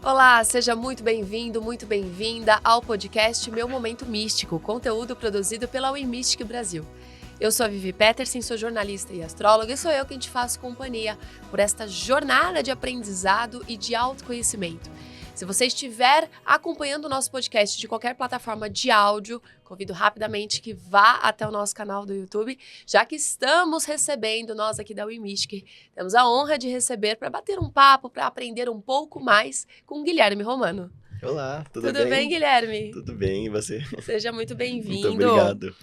Olá, seja muito bem-vindo, muito bem-vinda ao podcast Meu Momento Místico, conteúdo produzido pela WeMystic Brasil. Eu sou a Vivi Peterson, sou jornalista e astróloga e sou eu quem te faço companhia por esta jornada de aprendizado e de autoconhecimento. Se você estiver acompanhando o nosso podcast de qualquer plataforma de áudio, convido rapidamente que vá até o nosso canal do YouTube, já que estamos recebendo, nós aqui da WeMystic, temos a honra de receber para bater um papo, para aprender um pouco mais com o Guilherme Romano. Olá, tudo bem? Tudo bem, Guilherme? Tudo bem, e você? Seja muito bem-vindo. Muito obrigado.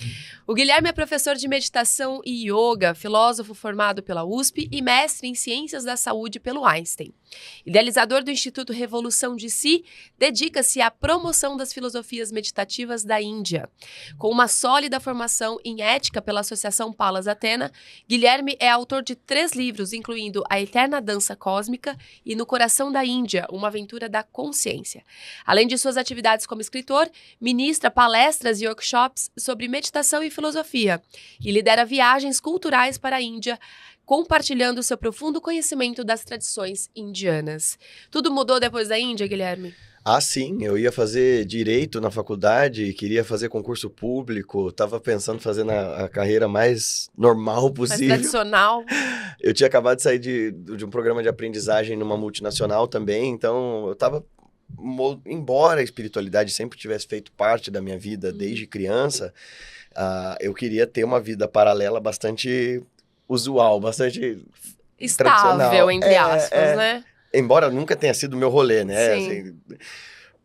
O Guilherme é professor de meditação e yoga, filósofo formado pela USP e mestre em ciências da saúde pelo Einstein. Idealizador do Instituto Revolução de Si, dedica-se à promoção das filosofias meditativas da Índia. Com uma sólida formação em ética pela Associação Palas Athena, Guilherme é autor de 3 livros, incluindo A Eterna Dança Cósmica e No Coração da Índia, uma aventura da consciência. Além de suas atividades como escritor, ministra palestras e workshops sobre meditação e filosofia e lidera viagens culturais para a Índia, compartilhando seu profundo conhecimento das tradições indianas. Tudo mudou depois da Índia, Guilherme? Ah, sim, eu ia fazer direito na faculdade, queria fazer concurso público, estava pensando em fazer a carreira mais normal possível. Mais tradicional. Eu tinha acabado de sair de um programa de aprendizagem numa multinacional também, então eu estava... Embora a espiritualidade sempre tivesse feito parte da minha vida desde criança, eu queria ter uma vida paralela bastante usual, bastante estável, entre aspas, né? Embora nunca tenha sido o meu rolê, né? Sim. Assim,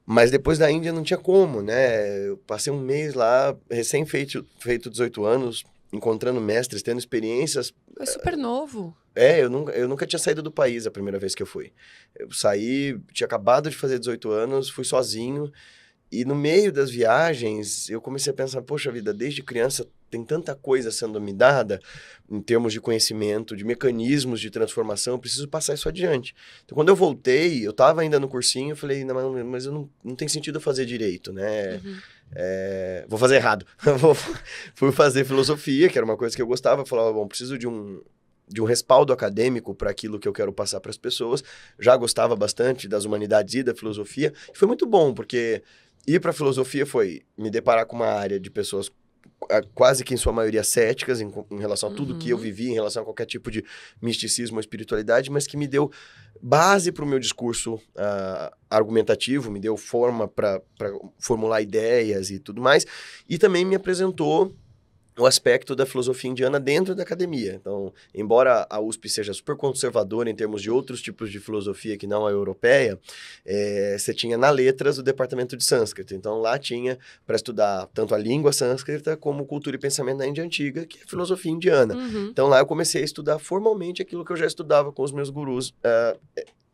mas depois da Índia não tinha como, né? Eu passei um mês lá, recém-feito 18 anos, encontrando mestres, tendo experiências... Foi super novo. Eu nunca tinha saído do país a primeira vez que eu fui. Eu saí, tinha acabado de fazer 18 anos, fui sozinho. E no meio das viagens, eu comecei a pensar, poxa vida, desde criança tem tanta coisa sendo me dada, em termos de conhecimento, de mecanismos de transformação, eu preciso passar isso adiante. Então, quando eu voltei, eu estava ainda no cursinho, eu falei, não, mas não tem sentido eu fazer direito, né? Vou fazer errado. Fui fazer filosofia, que era uma coisa que eu gostava, eu falava, bom, preciso de um respaldo acadêmico para aquilo que eu quero passar para as pessoas. Já gostava bastante das humanidades e da filosofia. E foi muito bom, porque ir para a filosofia foi me deparar com uma área de pessoas quase que em sua maioria céticas em relação a tudo que eu vivi, em relação a qualquer tipo de misticismo ou espiritualidade, mas que me deu base para o meu discurso argumentativo, me deu forma para formular ideias e tudo mais, e também me apresentou o aspecto da filosofia indiana dentro da academia. Então, embora a USP seja super conservadora em termos de outros tipos de filosofia que não a europeia, você tinha na letras o departamento de sânscrito. Então, lá tinha para estudar tanto a língua sânscrita como cultura e pensamento da Índia Antiga, que é a filosofia indiana. Então, lá eu comecei a estudar formalmente aquilo que eu já estudava com os meus gurus,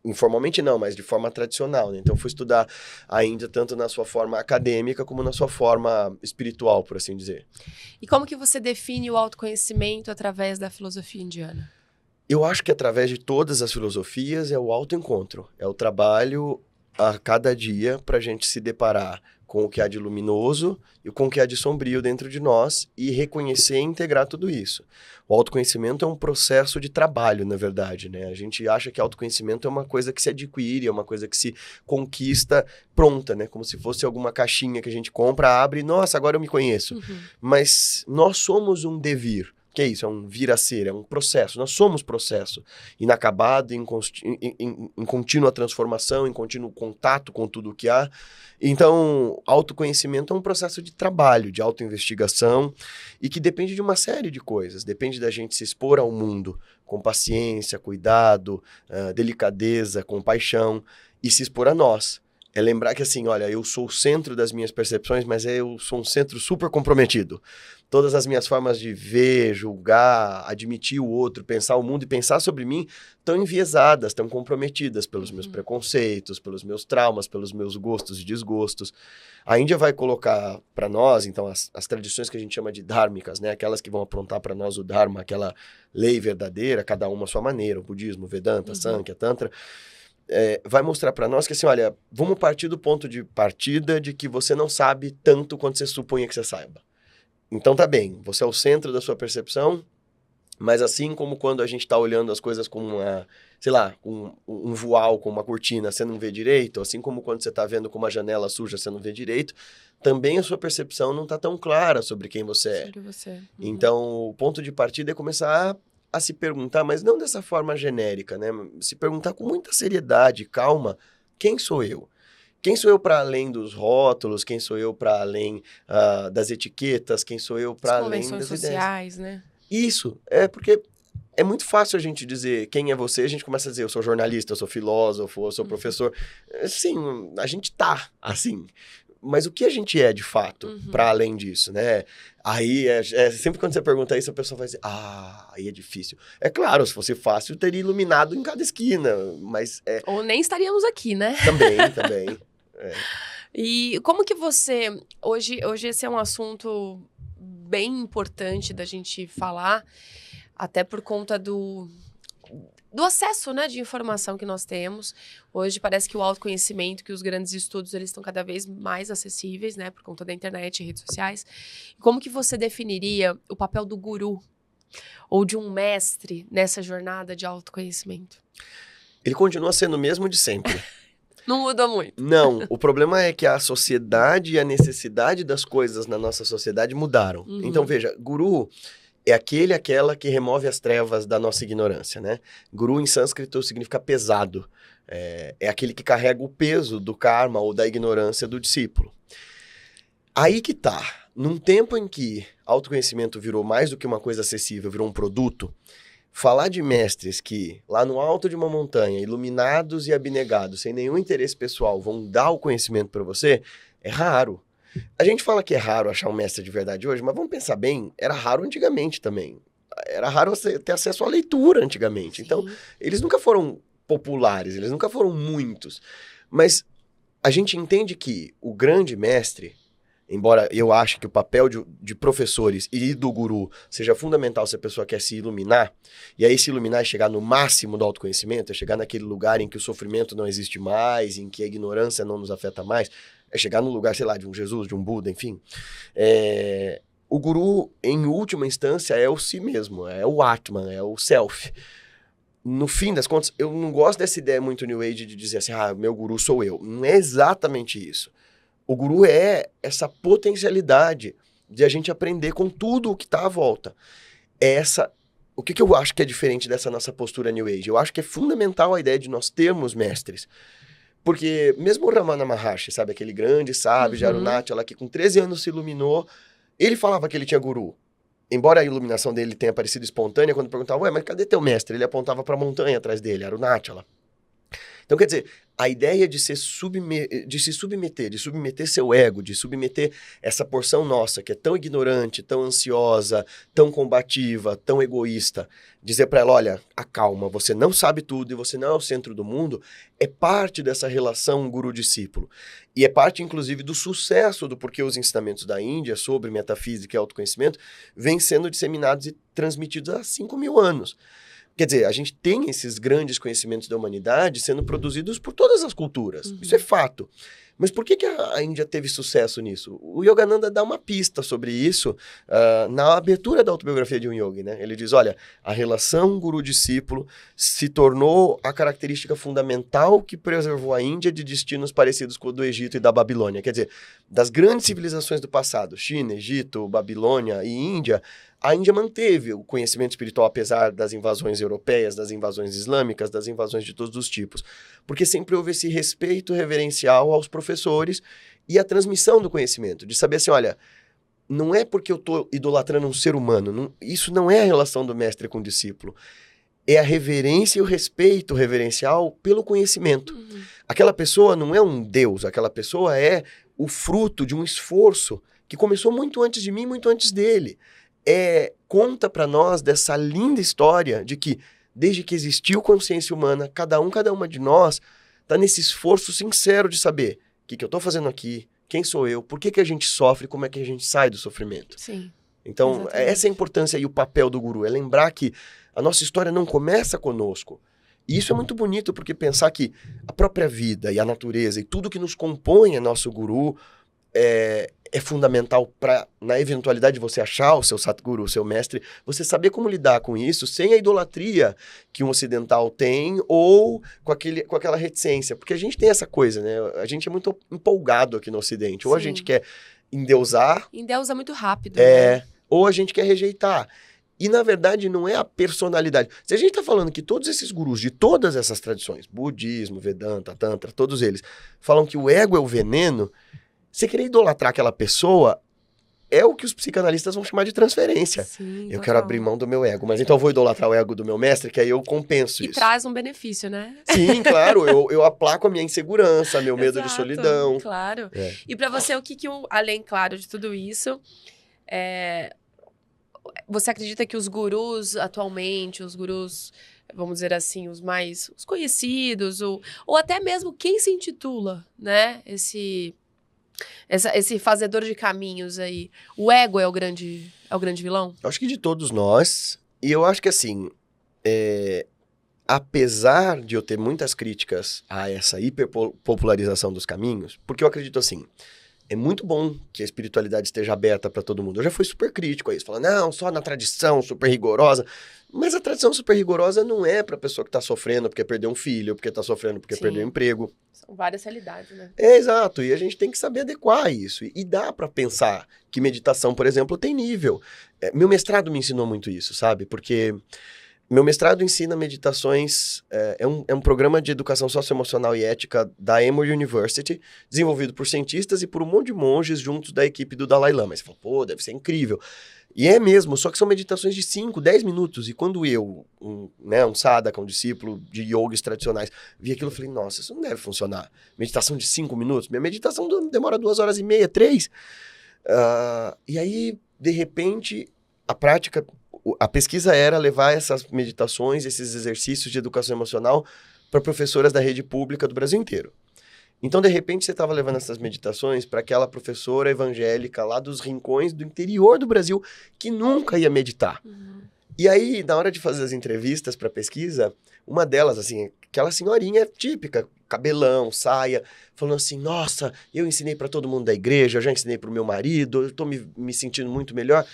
informalmente não, mas de forma tradicional, né? Então, eu fui estudar a Índia tanto na sua forma acadêmica como na sua forma espiritual, por assim dizer. E como que você define o autoconhecimento através da filosofia indiana? Eu acho que através de todas as filosofias é o autoencontro, é o trabalho a cada dia para a gente se deparar com o que há de luminoso e com o que há de sombrio dentro de nós e reconhecer e integrar tudo isso. O autoconhecimento é um processo de trabalho, na verdade, né? A gente acha que autoconhecimento é uma coisa que se adquire, é uma coisa que se conquista pronta, né? Como se fosse alguma caixinha que a gente compra, abre e, nossa, agora eu me conheço. Mas nós somos um devir. Que é isso? É um vir a ser, é um processo. Nós somos processo inacabado, em contínua transformação, em contínuo contato com tudo o que há. Então, autoconhecimento é um processo de trabalho, de autoinvestigação e que depende de uma série de coisas. Depende da gente se expor ao mundo com paciência, cuidado, delicadeza, compaixão e se expor a nós. É lembrar que assim, olha, eu sou o centro das minhas percepções, mas eu sou um centro super comprometido. Todas as minhas formas de ver, julgar, admitir o outro, pensar o mundo e pensar sobre mim estão enviesadas, estão comprometidas pelos meus preconceitos, pelos meus traumas, pelos meus gostos e desgostos. A Índia vai colocar para nós, então, as tradições que a gente chama de dhármicas, né? Aquelas que vão aprontar para nós o Dharma, aquela lei verdadeira, cada uma à sua maneira, o budismo, o Vedanta, Sankhya, Tantra. Vai mostrar para nós que assim, olha, vamos partir do ponto de partida de que você não sabe tanto quanto você supunha que você saiba. Então tá bem, você é o centro da sua percepção, Mas assim como quando a gente está olhando as coisas com uma, sei lá, com um voal, com uma cortina, você não vê direito, assim como quando você está vendo com uma janela suja, você não vê direito, também a sua percepção não está tão clara sobre quem você é. Sobre você. Uhum. Então, o ponto de partida é começar a se perguntar, mas não dessa forma genérica, né? Se perguntar com muita seriedade, calma, quem sou eu? Quem sou eu para além dos rótulos? Quem sou eu para além das etiquetas? Quem sou eu para além das ideias? Convenções sociais, né? Isso, porque é muito fácil a gente dizer quem é você, a gente começa a dizer eu sou jornalista, eu sou filósofo, eu sou professor. Sim, a gente tá assim. Mas o que a gente é de fato, para além disso, né? Aí, sempre quando você pergunta isso, a pessoa vai dizer, aí é difícil. É claro, se fosse fácil, teria iluminado em cada esquina, mas Ou nem estaríamos aqui, né? Também. E como que você... Hoje esse é um assunto bem importante da gente falar, até por conta do acesso, né, de informação que nós temos. Hoje parece que o autoconhecimento, que os grandes estudos, eles estão cada vez mais acessíveis, né, por conta da internet e redes sociais. Como que você definiria o papel do guru ou de um mestre nessa jornada de autoconhecimento? Ele continua sendo o mesmo de sempre. Não muda muito. Não, o problema é que a sociedade e a necessidade das coisas na nossa sociedade mudaram. Então, veja, guru é aquela que remove as trevas da nossa ignorância, né? Guru em sânscrito significa pesado. É aquele que carrega o peso do karma ou da ignorância do discípulo. Aí que tá. Num tempo em que autoconhecimento virou mais do que uma coisa acessível, virou um produto, falar de mestres que, lá no alto de uma montanha, iluminados e abnegados, sem nenhum interesse pessoal, vão dar o conhecimento para você, é raro. A gente fala que é raro achar um mestre de verdade hoje, mas vamos pensar bem, era raro antigamente também. Era raro ter acesso à leitura antigamente. Sim. Então, eles nunca foram populares, eles nunca foram muitos. Mas a gente entende que o grande mestre, embora eu ache que o papel de professores e do guru seja fundamental se a pessoa quer se iluminar, e aí se iluminar é chegar no máximo do autoconhecimento, é chegar naquele lugar em que o sofrimento não existe mais, em que a ignorância não nos afeta mais, é chegar no lugar, sei lá, de um Jesus, de um Buda, enfim. O guru, em última instância, é o si mesmo, é o Atman, é o self. No fim das contas, eu não gosto dessa ideia muito New Age de dizer assim, meu guru sou eu. Não é exatamente isso. O guru é essa potencialidade de a gente aprender com tudo o que está à volta. O que eu acho que é diferente dessa nossa postura New Age? Eu acho que é fundamental a ideia de nós termos mestres. Porque mesmo o Ramana Maharshi, sabe, aquele grande sábio de Arunachala que com 13 anos se iluminou, ele falava que ele tinha guru. Embora a iluminação dele tenha parecido espontânea, quando perguntava, mas cadê teu mestre? Ele apontava para a montanha atrás dele, Arunachala. Então, quer dizer, a ideia de se submeter, de submeter seu ego, de submeter essa porção nossa, que é tão ignorante, tão ansiosa, tão combativa, tão egoísta, dizer para ela, olha, acalma, você não sabe tudo e você não é o centro do mundo, é parte dessa relação guru-discípulo. E é parte, inclusive, do sucesso do porquê os ensinamentos da Índia sobre metafísica e autoconhecimento vêm sendo disseminados e transmitidos há 5.000 anos. Quer dizer, a gente tem esses grandes conhecimentos da humanidade sendo produzidos por todas as culturas. Isso é fato. Mas por que a Índia teve sucesso nisso? O Yogananda dá uma pista sobre isso na abertura da autobiografia de um yogi, né? Ele diz, olha, a relação guru-discípulo se tornou a característica fundamental que preservou a Índia de destinos parecidos com o do Egito e da Babilônia. Quer dizer, das grandes civilizações do passado, China, Egito, Babilônia e Índia, a Índia manteve o conhecimento espiritual apesar das invasões europeias, das invasões islâmicas, das invasões de todos os tipos. Porque sempre houve esse respeito reverencial aos professores e a transmissão do conhecimento. De saber assim, olha, não é porque eu estou idolatrando um ser humano, isso não é a relação do mestre com o discípulo. É a reverência e o respeito reverencial pelo conhecimento. Aquela pessoa não é um deus, aquela pessoa é o fruto de um esforço que começou muito antes de mim, muito antes dele. Conta para nós dessa linda história de que, desde que existiu consciência humana, cada uma de nós está nesse esforço sincero de saber o que eu estou fazendo aqui, quem sou eu, por que a gente sofre, como é que a gente sai do sofrimento. Sim. Então, Exatamente. essa é a importância e o papel do guru, é lembrar que a nossa história não começa conosco. E isso é muito bonito, porque pensar que a própria vida e a natureza e tudo que nos compõe é nosso guru, é é fundamental para, na eventualidade de você achar o seu Satguru, o seu mestre, você saber como lidar com isso sem a idolatria que um ocidental tem ou com aquela reticência. Porque a gente tem essa coisa, né? A gente é muito empolgado aqui no Ocidente. Ou a gente quer endeusar... Endeusa muito rápido, né? Ou a gente quer rejeitar. E, na verdade, não é a personalidade. Se a gente está falando que todos esses gurus de todas essas tradições, budismo, Vedanta, Tantra, todos eles, falam que o ego é o veneno, você querer idolatrar aquela pessoa é o que os psicanalistas vão chamar de transferência. Sim, eu quero abrir mão do meu ego, mas então eu vou idolatrar o ego do meu mestre, que aí eu compenso e isso. E traz um benefício, né? Sim, claro. Eu aplaco a minha insegurança, meu medo de solidão. Claro. E para você, o que além, claro, de tudo isso... Você acredita que os gurus atualmente, os gurus, vamos dizer assim, os conhecidos, ou até mesmo quem se intitula, né? Esse fazedor de caminhos aí, o ego é o grande vilão? Eu acho que de todos nós, e eu acho que assim, apesar de eu ter muitas críticas a essa hiperpopularização dos caminhos, porque eu acredito assim, é muito bom que a espiritualidade esteja aberta para todo mundo. Eu já fui super crítico a isso, falando, não, só na tradição super rigorosa. Mas a tradição super rigorosa não é para pessoa que está sofrendo porque perdeu um filho, porque está sofrendo porque perdeu um emprego. São várias realidades, né? Exato, e a gente tem que saber adequar isso. E dá para pensar que meditação, por exemplo, tem nível. Meu mestrado me ensinou muito isso, sabe? Porque... meu mestrado ensina meditações, é um programa de educação socioemocional e ética da Emory University, desenvolvido por cientistas e por um monte de monges juntos da equipe do Dalai Lama. E você fala, pô, deve ser incrível. E é mesmo, só que são meditações de 5, 10 minutos. E quando eu, um sadhaka, um discípulo de yogis tradicionais, vi aquilo, eu falei, nossa, isso não deve funcionar. Meditação de 5 minutos? Minha meditação demora 2 horas e meia, 3. E aí, de repente, a prática... a pesquisa era levar essas meditações, esses exercícios de educação emocional para professoras da rede pública do Brasil inteiro. Então, de repente, você estava levando essas meditações para aquela professora evangélica lá dos rincões do interior do Brasil que nunca ia meditar. Uhum. E aí, na hora de fazer as entrevistas para pesquisa, uma delas, assim, aquela senhorinha típica, cabelão, saia, falando assim, nossa, eu ensinei para todo mundo da igreja, eu já ensinei para o meu marido, eu estou me sentindo muito melhor.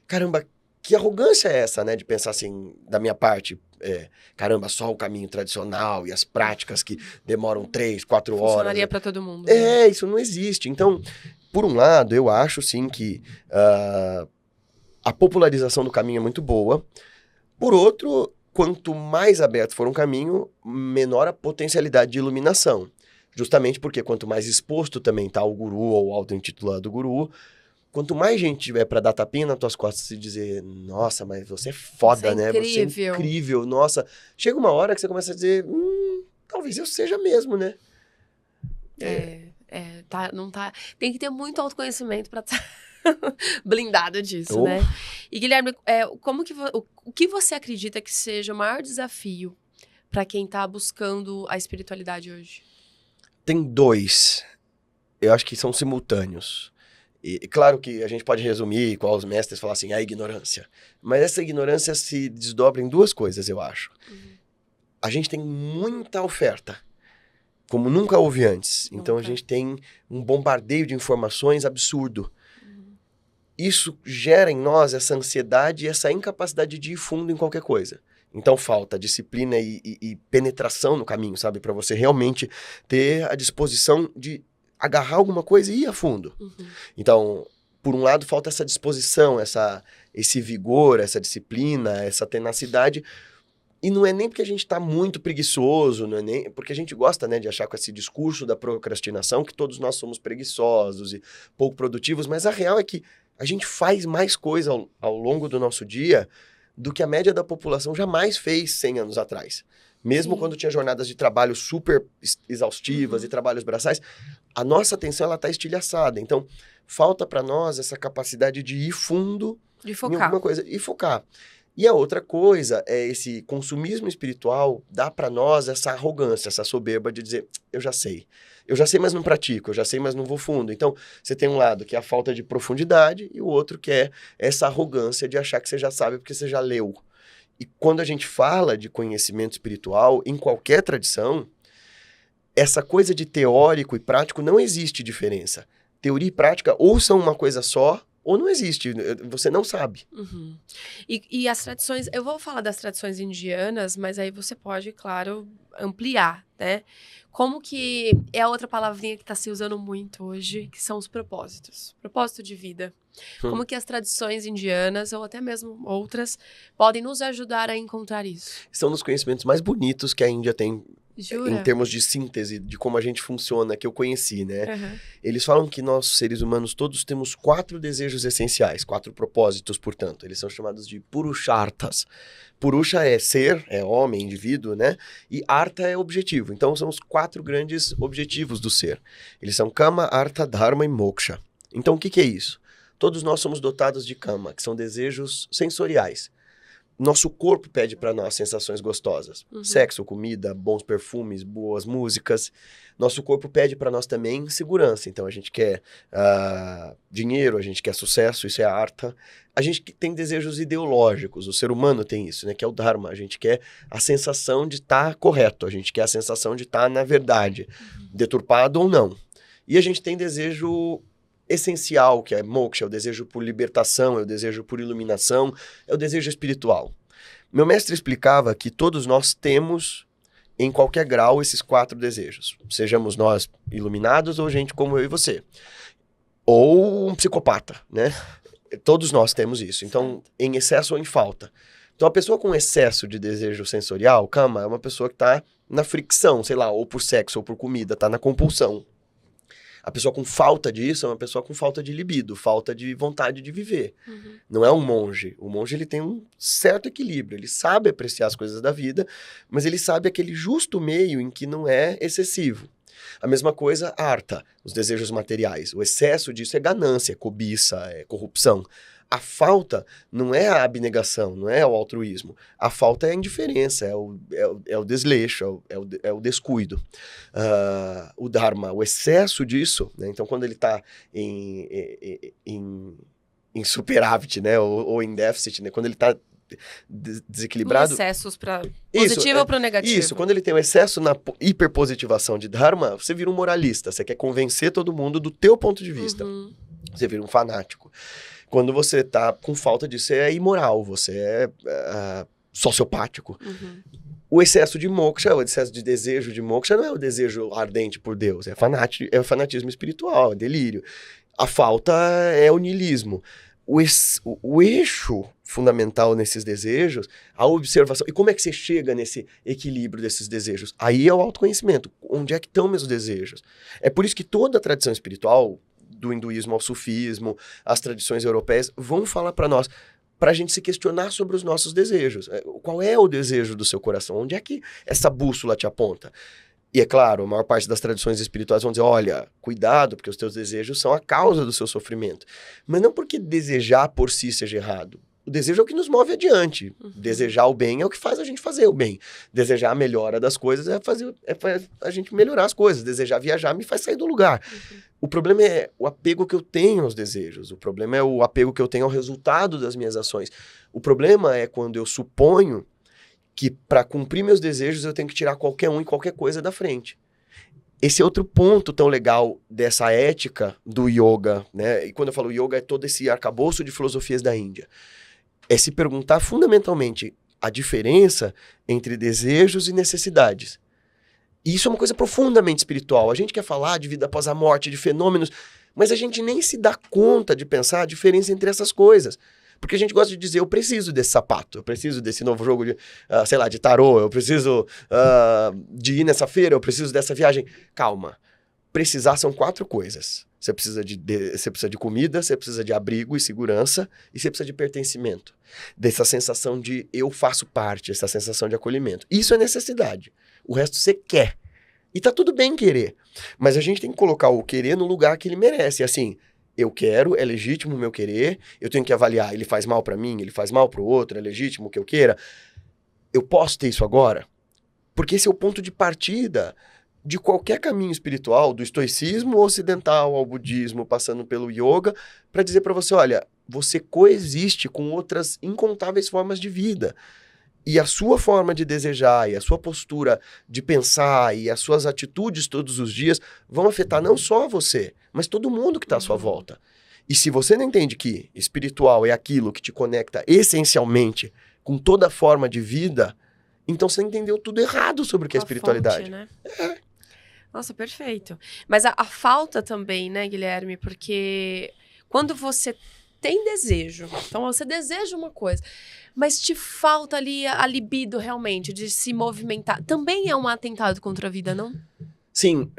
Caramba, que arrogância é essa, né? De pensar assim, da minha parte, caramba, só o caminho tradicional e as práticas que demoram 3, 4 horas. Funcionaria para todo mundo. Né? Isso não existe. Então, por um lado, eu acho sim que a popularização do caminho é muito boa. Por outro, quanto mais aberto for um caminho, menor a potencialidade de iluminação. Justamente porque quanto mais exposto também está o guru ou o auto-intitulado guru, quanto mais gente tiver para dar tapinha nas tuas costas e dizer, nossa, mas você é foda, você né? Você é incrível, nossa. Chega uma hora que você começa a dizer, talvez eu seja mesmo, né? Não tá... Tem que ter muito autoconhecimento para estar blindado disso, né? E, Guilherme, o que você acredita que seja o maior desafio para quem tá buscando a espiritualidade hoje? Tem 2. Eu acho que são simultâneos. E claro que a gente pode resumir, qual os mestres falam assim, a ignorância. Mas essa ignorância se desdobra em 2 coisas, eu acho. Uhum. A gente tem muita oferta, como nunca houve antes. Então a gente tem um bombardeio de informações absurdo. Uhum. Isso gera em nós essa ansiedade e essa incapacidade de ir fundo em qualquer coisa. Então falta disciplina e penetração no caminho, sabe? Para você realmente ter a disposição de agarrar alguma coisa e ir a fundo. Uhum. Então, por um lado, falta essa disposição, esse vigor, essa disciplina, essa tenacidade. E não é nem porque a gente está muito preguiçoso, não é nem porque a gente gosta, né, de achar com esse discurso da procrastinação que todos nós somos preguiçosos e pouco produtivos, mas a real é que a gente faz mais coisa ao longo do nosso dia do que a média da população jamais fez 100 anos atrás. Mesmo quando tinha jornadas de trabalho super exaustivas e trabalhos braçais, a nossa atenção está estilhaçada. Então, falta para nós essa capacidade de ir fundo de focar. Em alguma coisa e focar. E a outra coisa é esse consumismo espiritual dá para nós essa arrogância, essa soberba de dizer, eu já sei, mas não pratico, eu já sei, mas não vou fundo. Então, você tem um lado que é a falta de profundidade e o outro que é essa arrogância de achar que você já sabe porque você já leu. E quando a gente fala de conhecimento espiritual, em qualquer tradição, essa coisa de teórico e prático não existe diferença. teoria e prática ou são uma coisa só, ou não existe, você não sabe. Uhum. E as tradições, eu vou falar das tradições indianas, mas aí você pode, claro, ampliar, né? Como que é a outra palavrinha que está se usando muito hoje, que são os propósitos. Propósito de vida. Como que as tradições indianas, ou até mesmo outras, podem nos ajudar a encontrar isso? São dos conhecimentos mais bonitos que a Índia tem. Jura? Em termos de síntese, de como a gente funciona, que eu conheci, né? Uhum. Eles falam que nós, seres humanos, todos temos 4 desejos essenciais, 4 propósitos, portanto. Eles são chamados de purusharthas. Purusha é ser, é homem, indivíduo, né? E artha é objetivo. Então, são os 4 grandes objetivos do ser. Eles são kama, artha, dharma e moksha. Então, o que é isso? Todos nós somos dotados de kama, que são desejos sensoriais. Nosso corpo pede para nós sensações gostosas. Uhum. Sexo, comida, bons perfumes, boas músicas. Nosso corpo pede para nós também segurança. Então, a gente quer dinheiro, a gente quer sucesso, isso é a artha. A gente tem desejos ideológicos, o ser humano tem isso, né? Que é o dharma. A gente quer a sensação de estar correto, a gente quer a sensação de estar na verdade, deturpado ou não. E a gente tem desejo essencial, que é moksha, é o desejo por libertação, é o desejo por iluminação, é o desejo espiritual. Meu mestre explicava que todos nós temos, em qualquer grau, esses 4 desejos. Sejamos nós iluminados ou gente como eu e você. Ou um psicopata, né? Todos nós temos isso. Então, em excesso ou em falta. Então, a pessoa com excesso de desejo sensorial, kama, é uma pessoa que está na fricção, sei lá, ou por sexo ou por comida, está na compulsão. A pessoa com falta disso é uma pessoa com falta de libido, falta de vontade de viver. Uhum. Não é um monge. O monge ele tem um certo equilíbrio, ele sabe apreciar as coisas da vida, mas ele sabe aquele justo meio em que não é excessivo. A mesma coisa, artha, os desejos materiais. O excesso disso é ganância, é cobiça, é corrupção. A falta não é a abnegação, não é o altruísmo. A falta é a indiferença, é o desleixo, é o descuido. O dharma, o excesso disso, né? Então quando ele está em superávit, né? Ou em déficit, né? Quando ele está desequilibrado... Excessos para positivo ou para negativo. Isso, quando ele tem o excesso na hiperpositivação de dharma, você vira um moralista, você quer convencer todo mundo do teu ponto de vista. Uhum. Você vira um fanático. Quando você tá com falta disso, você é imoral, você é sociopático. Uhum. O excesso de moksha, o excesso de desejo de moksha não é o desejo ardente por Deus, é fanatismo espiritual, é delírio. A falta é o niilismo. O eixo fundamental nesses desejos, a observação. E como é que você chega nesse equilíbrio desses desejos? Aí é o autoconhecimento. Onde é que estão meus desejos? É por isso que toda a tradição espiritual, do hinduísmo ao sufismo, as tradições europeias, vão falar para nós, para a gente se questionar sobre os nossos desejos. Qual é o desejo do seu coração? Onde é que essa bússola te aponta? E é claro, a maior parte das tradições espirituais vão dizer, olha, cuidado, porque os teus desejos são a causa do seu sofrimento. Mas não porque desejar por si seja errado. O desejo é o que nos move adiante. Uhum. Desejar o bem é o que faz a gente fazer o bem. Desejar a melhora das coisas é fazer a gente melhorar as coisas. Desejar viajar me faz sair do lugar. Uhum. O problema é o apego que eu tenho aos desejos. O problema é o apego que eu tenho ao resultado das minhas ações. O problema é quando eu suponho que para cumprir meus desejos eu tenho que tirar qualquer um e qualquer coisa da frente. Esse é outro ponto tão legal dessa ética do yoga, né? E quando eu falo yoga, é todo esse arcabouço de filosofias da Índia. É se perguntar fundamentalmente a diferença entre desejos e necessidades. E isso é uma coisa profundamente espiritual. A gente quer falar de vida após a morte, de fenômenos, mas a gente nem se dá conta de pensar a diferença entre essas coisas. Porque a gente gosta de dizer, eu preciso desse sapato, eu preciso desse novo jogo de, sei lá, de tarô, eu preciso de ir nessa feira, eu preciso dessa viagem. Calma. Precisar são 4 coisas. Você precisa de comida, você precisa de abrigo e segurança, e você precisa de pertencimento. Dessa sensação de eu faço parte, essa sensação de acolhimento. Isso é necessidade. O resto você quer. E tá tudo bem querer. Mas a gente tem que colocar o querer no lugar que ele merece. Assim, eu quero, é legítimo o meu querer, eu tenho que avaliar, ele faz mal pra mim, ele faz mal pro outro, é legítimo o que eu queira. Eu posso ter isso agora? Porque esse é o ponto de partida de qualquer caminho espiritual, do estoicismo ocidental ao budismo, passando pelo yoga, para dizer para você, olha, você coexiste com outras incontáveis formas de vida. E a sua forma de desejar, e a sua postura de pensar, e as suas atitudes todos os dias vão afetar não só você, mas todo mundo que está à sua volta. E se você não entende que espiritual é aquilo que te conecta essencialmente com toda forma de vida, então você entendeu tudo errado sobre o que é espiritualidade. Fonte, né? Nossa, perfeito. Mas a falta também, né, Guilherme? Porque quando você tem desejo, então você deseja uma coisa, mas te falta ali a libido realmente, de se movimentar, também é um atentado contra a vida, não? Sim,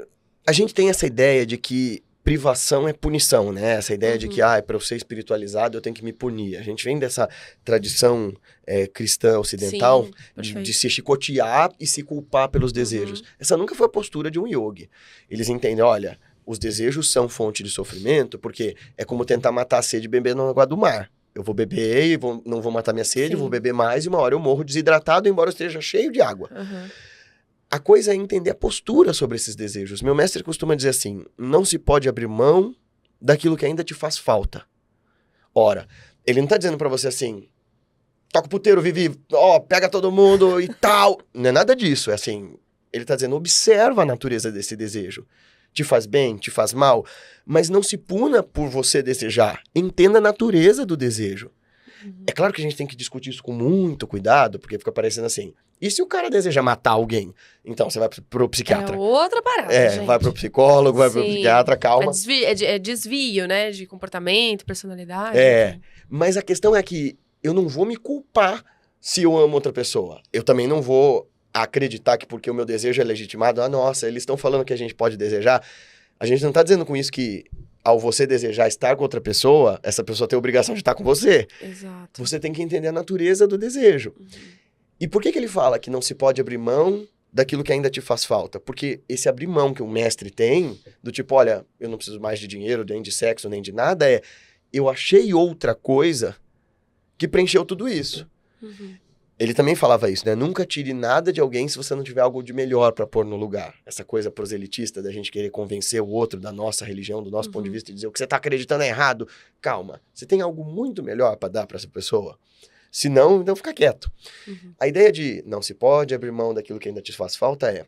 a gente tem essa ideia de que privação é punição, né? Essa ideia de que, para eu ser espiritualizado, eu tenho que me punir. A gente vem dessa tradição cristã ocidental de se chicotear e se culpar pelos desejos. Essa nunca foi a postura de um yogi. Eles entendem, olha, os desejos são fonte de sofrimento, porque é como tentar matar a sede bebendo na água do mar. Eu vou beber e não vou matar minha sede, vou beber mais e uma hora eu morro desidratado, embora eu esteja cheio de água. A coisa é entender a postura sobre esses desejos. Meu mestre costuma dizer assim, não se pode abrir mão daquilo que ainda te faz falta. Ora, ele não tá dizendo pra você assim, toca o puteiro, Vivi, pega todo mundo e tal. Não é nada disso, é assim, ele tá dizendo, observa a natureza desse desejo. Te faz bem, te faz mal, mas não se puna por você desejar. Entenda a natureza do desejo. É claro que a gente tem que discutir isso com muito cuidado, porque fica parecendo assim, e se o cara deseja matar alguém? Então, você vai pro psiquiatra. É outra parada, gente. Vai pro psicólogo, vai pro psiquiatra, calma. É desvio, né, de comportamento, personalidade. Enfim. Mas a questão é que eu não vou me culpar se eu amo outra pessoa. Eu também não vou acreditar que porque o meu desejo é legitimado, nossa, eles estão falando que a gente pode desejar. A gente não tá dizendo com isso que ao você desejar estar com outra pessoa, essa pessoa tem a obrigação de estar com você. Exato. Você tem que entender a natureza do desejo. E por que ele fala que não se pode abrir mão daquilo que ainda te faz falta? Porque esse abrir mão que o mestre tem, do tipo, olha, eu não preciso mais de dinheiro, nem de sexo, nem de nada, eu achei outra coisa que preencheu tudo isso. Ele também falava isso, né? Nunca tire nada de alguém se você não tiver algo de melhor para pôr no lugar. Essa coisa proselitista da gente querer convencer o outro da nossa religião, do nosso ponto de vista, e dizer o que você tá acreditando é errado. Calma, você tem algo muito melhor para dar para essa pessoa? Se não, então fica quieto. A ideia de não se pode abrir mão daquilo que ainda te faz falta é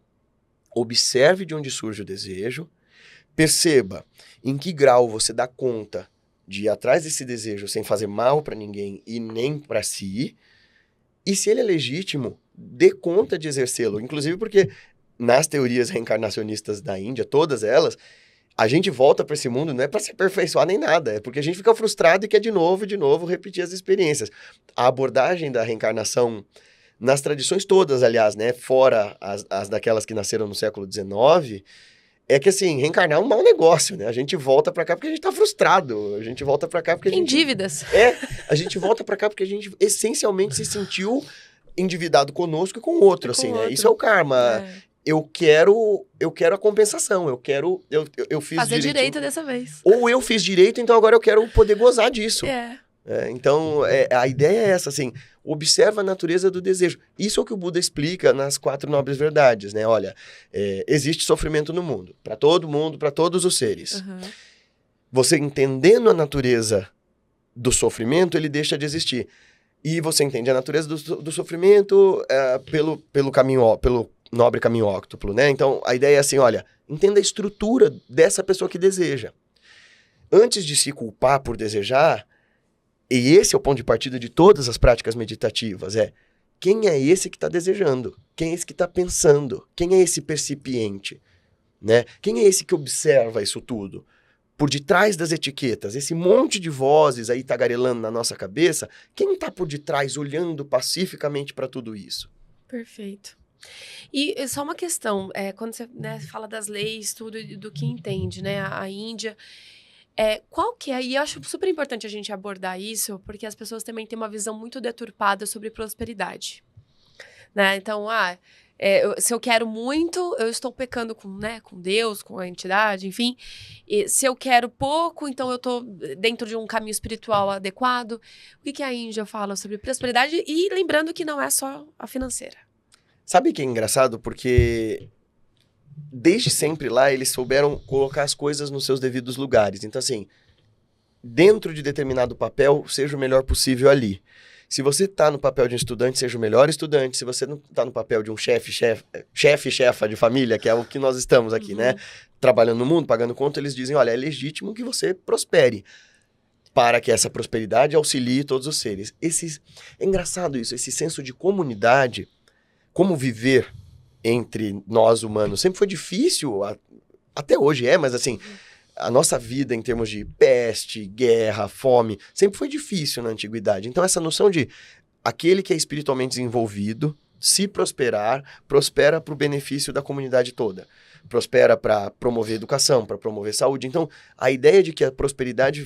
observe de onde surge o desejo, perceba em que grau você dá conta de ir atrás desse desejo sem fazer mal para ninguém e nem para si, e se ele é legítimo, dê conta de exercê-lo. Inclusive porque nas teorias reencarnacionistas da Índia, todas elas, a gente volta para esse mundo não é para se aperfeiçoar nem nada, é porque a gente fica frustrado e quer de novo repetir as experiências. A abordagem da reencarnação, nas tradições todas, aliás, né, fora as daquelas que nasceram no século XIX, é que assim, reencarnar é um mau negócio, né? A gente volta pra cá porque a gente tá frustrado, a gente volta pra cá porque a gente... Tem dívidas. A gente volta pra cá porque a gente essencialmente se sentiu endividado conosco e com o outro, assim, né? Isso é o karma. Eu quero a compensação, eu fiz fazer direito dessa vez. Ou eu fiz direito, então agora eu quero poder gozar disso. Então, a ideia é essa, assim, observa a natureza do desejo. Isso é o que o Buda explica nas 4 nobres verdades, né? Olha, existe sofrimento no mundo, para todo mundo, para todos os seres. Você entendendo a natureza do sofrimento, ele deixa de existir. E você entende a natureza do sofrimento pelo caminho, pelo nobre caminho óctuplo, né? Então, a ideia é assim, olha, entenda a estrutura dessa pessoa que deseja. Antes de se culpar por desejar, e esse é o ponto de partida de todas as práticas meditativas, quem é esse que está desejando? Quem é esse que está pensando? Quem é esse percipiente? Né? Quem é esse que observa isso tudo? Por detrás das etiquetas, esse monte de vozes aí tagarelando na nossa cabeça, quem está por detrás olhando pacificamente para tudo isso? Perfeito. E só uma questão, quando você fala das leis, tudo do que entende, né? A Índia... qual que é? E eu acho super importante a gente abordar isso, porque as pessoas também têm uma visão muito deturpada sobre prosperidade. Né? Então, se eu quero muito, eu estou pecando com Deus, com a entidade, enfim. E se eu quero pouco, então eu estou dentro de um caminho espiritual adequado. O que a Índia fala sobre prosperidade? E lembrando que não é só a financeira. Sabe que é engraçado? Porque... desde sempre lá, eles souberam colocar as coisas nos seus devidos lugares. Então, assim, dentro de determinado papel, seja o melhor possível ali. Se você está no papel de um estudante, seja o melhor estudante. Se você não está no papel de um chefa de família, que é o que nós estamos aqui, né? Trabalhando no mundo, pagando conta, eles dizem, olha, é legítimo que você prospere, para que essa prosperidade auxilie todos os seres. É engraçado isso, esse senso de comunidade, como viver entre nós humanos, sempre foi difícil, até hoje mas assim, a nossa vida em termos de peste, guerra, fome, sempre foi difícil na antiguidade. Então essa noção de aquele que é espiritualmente desenvolvido, se prosperar, prospera para o benefício da comunidade toda. Prospera para promover educação, para promover saúde. Então, a ideia de que a prosperidade,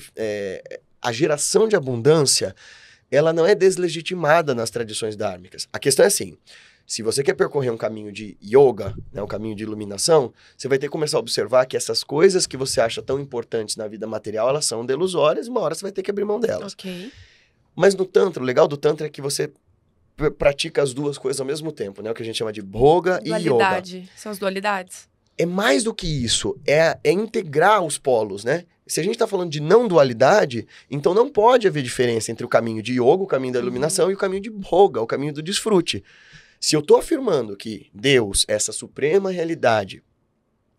a geração de abundância, ela não é deslegitimada nas tradições dármicas. A questão é assim, se você quer percorrer um caminho de yoga, né, um caminho de iluminação, você vai ter que começar a observar que essas coisas que você acha tão importantes na vida material, elas são delusórias e uma hora você vai ter que abrir mão delas. Ok. Mas no Tantra, o legal do Tantra é que você pratica as duas coisas ao mesmo tempo, né? O que a gente chama de Bhoga e Yoga. Dualidade. São as dualidades. É mais do que isso, é integrar os polos, né? Se a gente está falando de não dualidade, então não pode haver diferença entre o caminho de yoga, o caminho da iluminação, e o caminho de Bhoga, o caminho do desfrute. Se eu estou afirmando que Deus, essa suprema realidade,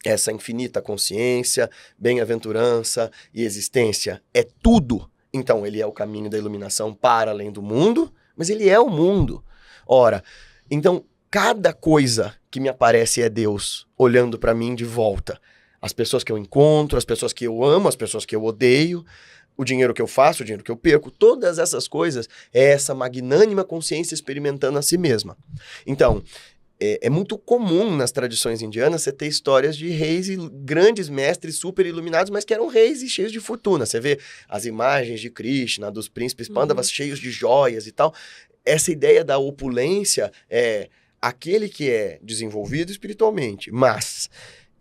essa infinita consciência, bem-aventurança e existência, é tudo, então ele é o caminho da iluminação para além do mundo, mas ele é o mundo. Ora, então cada coisa que me aparece é Deus olhando para mim de volta. As pessoas que eu encontro, as pessoas que eu amo, as pessoas que eu odeio, o dinheiro que eu faço, o dinheiro que eu perco, todas essas coisas é essa magnânima consciência experimentando a si mesma. Então, é muito comum nas tradições indianas você ter histórias de reis e grandes mestres super iluminados, mas que eram reis e cheios de fortuna. Você vê as imagens de Krishna, dos príncipes Pandavas cheios de joias e tal. Essa ideia da opulência é aquele que é desenvolvido espiritualmente, mas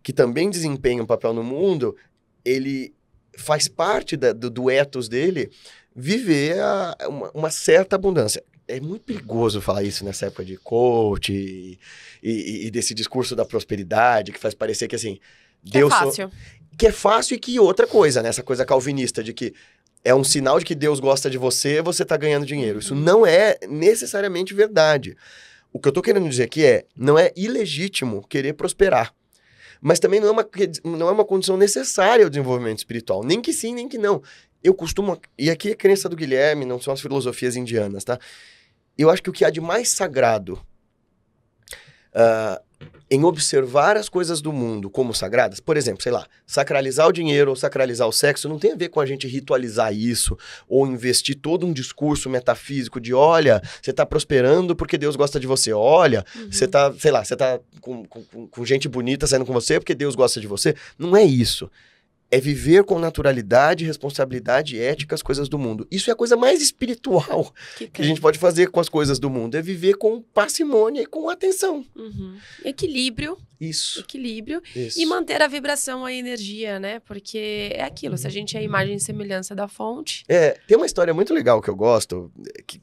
que também desempenha um papel no mundo, ele faz parte do ethos dele viver uma certa abundância. É muito perigoso falar isso nessa época de coach e desse discurso da prosperidade que faz parecer que assim... Deus é fácil. Que é fácil e que outra coisa, né? Essa coisa calvinista de que é um sinal de que Deus gosta de você, você tá ganhando dinheiro. Isso não é necessariamente verdade. O que eu tô querendo dizer aqui não é ilegítimo querer prosperar. Mas também não é uma condição necessária ao desenvolvimento espiritual. Nem que sim, nem que não. Eu costumo... E aqui é a crença do Guilherme, não são as filosofias indianas, tá? Eu acho que o que há de mais sagrado em observar as coisas do mundo como sagradas, por exemplo, sei lá, sacralizar o dinheiro ou sacralizar o sexo, não tem a ver com a gente ritualizar isso ou investir todo um discurso metafísico de, olha, você tá prosperando porque Deus gosta de você, olha, você tá, sei lá, você tá com gente bonita saindo com você porque Deus gosta de você. Não é isso. É viver com naturalidade, responsabilidade, ética as coisas do mundo. Isso é a coisa mais espiritual que a gente pode fazer com as coisas do mundo. É viver com parcimônia e com atenção. Equilíbrio. Isso. Equilíbrio. Isso. E manter a vibração, a energia, né? Porque é aquilo, se a gente é a imagem e semelhança da fonte... Tem uma história muito legal que eu gosto,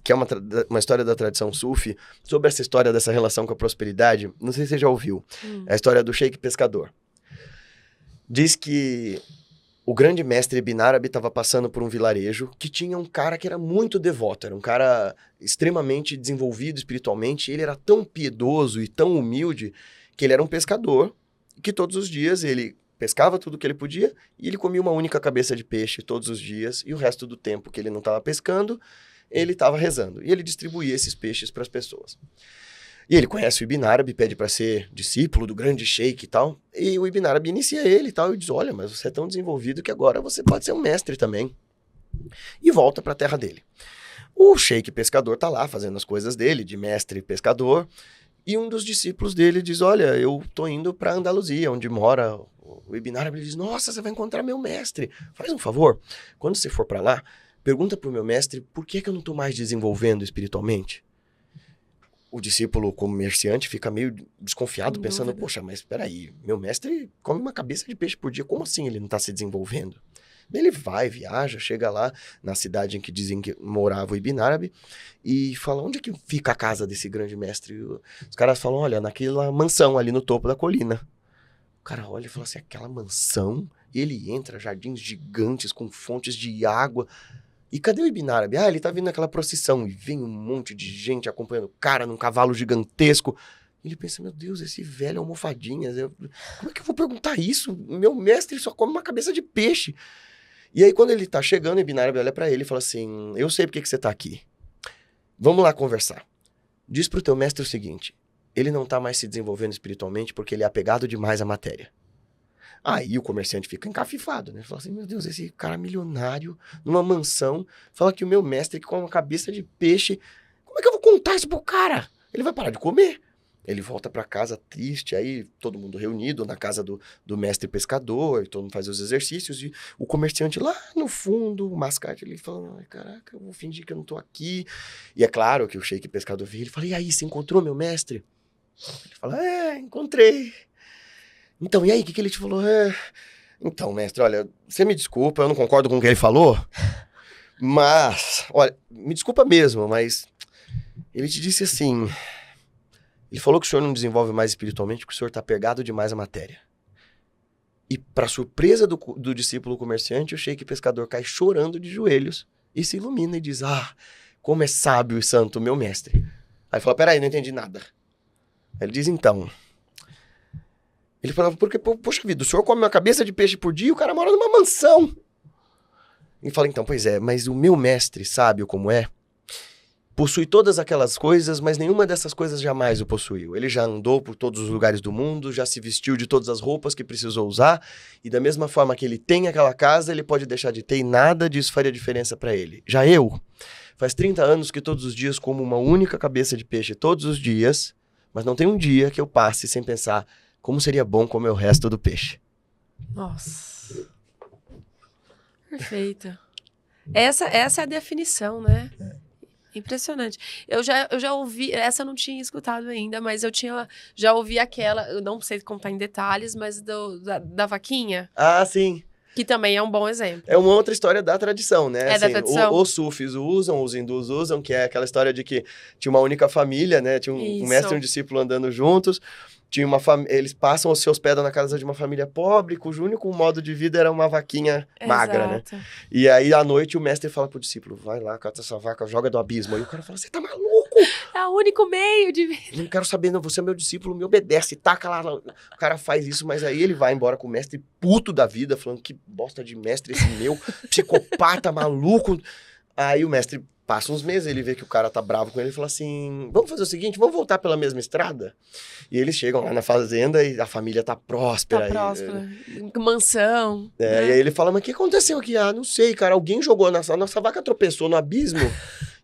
que é uma história da tradição Sufi, sobre essa história dessa relação com a prosperidade. Não sei se você já ouviu. É a história do sheik pescador. Diz que o grande mestre Ibn Arabi estava passando por um vilarejo que tinha um cara que era muito devoto, era um cara extremamente desenvolvido espiritualmente, e ele era tão piedoso e tão humilde que ele era um pescador, que todos os dias ele pescava tudo que ele podia e ele comia uma única cabeça de peixe todos os dias, e o resto do tempo que ele não estava pescando, ele estava rezando, e ele distribuía esses peixes para as pessoas. E ele conhece o Ibn Arabi, pede para ser discípulo do grande sheik e tal. E o Ibn Arabi inicia ele e tal. E diz, olha, mas você é tão desenvolvido que agora você pode ser um mestre também. E volta para a terra dele. O sheik pescador tá lá fazendo as coisas dele, de mestre pescador. E um dos discípulos dele diz, olha, eu tô indo para Andaluzia, onde mora o Ibn Arabi. Ele diz, nossa, você vai encontrar meu mestre. Faz um favor, quando você for para lá, pergunta pro meu mestre por que eu não tô mais desenvolvendo espiritualmente. O discípulo comerciante fica meio desconfiado, pensando, poxa, mas peraí, meu mestre come uma cabeça de peixe por dia, como assim ele não está se desenvolvendo? Ele vai, viaja, chega lá na cidade em que dizem que morava o Ibn Arabi e fala, onde é que fica a casa desse grande mestre? Os caras falam, olha, naquela mansão ali no topo da colina. O cara olha e fala assim, aquela mansão? E ele entra, jardins gigantes com fontes de água. E cadê o Ibn Arabi? Ah, ele tá vindo naquela procissão. E vem um monte de gente acompanhando o cara num cavalo gigantesco. Ele pensa, meu Deus, esse velho almofadinhas. Como é que eu vou perguntar isso? Meu mestre só come uma cabeça de peixe. E aí, quando ele tá chegando, o Ibn Arabi olha pra ele e fala assim, eu sei porque que você tá aqui. Vamos lá conversar. Diz pro teu mestre o seguinte, ele não tá mais se desenvolvendo espiritualmente porque ele é apegado demais à matéria. Aí o comerciante fica encafifado, né? Fala assim, meu Deus, esse cara milionário, numa mansão, fala que o meu mestre que come uma cabeça de peixe, como é que eu vou contar isso pro cara? Ele vai parar de comer. Ele volta pra casa triste, aí todo mundo reunido na casa do mestre pescador, todo mundo faz os exercícios, e o comerciante lá no fundo, o mascate, ele fala, ai, caraca, eu vou fingir que eu não tô aqui. E é claro que o sheik pescador vê, ele fala, e aí, você encontrou meu mestre? Ele fala, encontrei. Então, e aí, o que ele te falou? Então, mestre, olha, você me desculpa, eu não concordo com o que ele falou, mas, olha, me desculpa mesmo, mas ele te disse assim, ele falou que o senhor não desenvolve mais espiritualmente porque o senhor tá pegado demais à matéria. E para surpresa do discípulo comerciante, o sheik pescador cai chorando de joelhos e se ilumina e diz, como é sábio e santo o meu mestre. Aí fala, peraí, não entendi nada. Aí ele diz, então... Ele falava, porque, poxa vida, o senhor come uma cabeça de peixe por dia e o cara mora numa mansão. Ele fala, então, pois é, mas o meu mestre, sábio como é, possui todas aquelas coisas, mas nenhuma dessas coisas jamais o possuiu. Ele já andou por todos os lugares do mundo, já se vestiu de todas as roupas que precisou usar, e da mesma forma que ele tem aquela casa, ele pode deixar de ter e nada disso faria diferença para ele. Já eu, faz 30 anos que todos os dias como uma única cabeça de peixe todos os dias, mas não tem um dia que eu passe sem pensar como seria bom comer o resto do peixe. Nossa. Perfeito. Essa é a definição, né? Impressionante. Eu já ouvi, essa eu não tinha escutado ainda, mas já ouvi aquela, eu não sei contar em detalhes, mas da vaquinha. Ah, sim. Que também é um bom exemplo. É uma outra história da tradição, né? É assim, da tradição. Os sufis usam, os hindus usam, que é aquela história de que tinha uma única família, né? Tinha um mestre e um discípulo andando juntos. Tinha eles passam ou se hospedam na casa de uma família pobre, cujo único modo de vida era uma vaquinha magra, né? E aí, à noite, o mestre fala pro discípulo, vai lá, cata essa vaca, joga do abismo. Aí o cara fala, você tá maluco? É o único meio de vida. Não quero saber, não, você é meu discípulo, me obedece, taca lá. O cara faz isso, mas aí ele vai embora com o mestre puto da vida, falando que bosta de mestre esse meu, psicopata, maluco. Aí o mestre passa uns meses, ele vê que o cara tá bravo com ele e fala assim, vamos fazer o seguinte, vamos voltar pela mesma estrada? E eles chegam lá na fazenda e a família tá próspera. Tá próspera, mansão. E aí ele fala, mas o que aconteceu aqui? Não sei, cara, alguém jogou, a nossa vaca tropeçou no abismo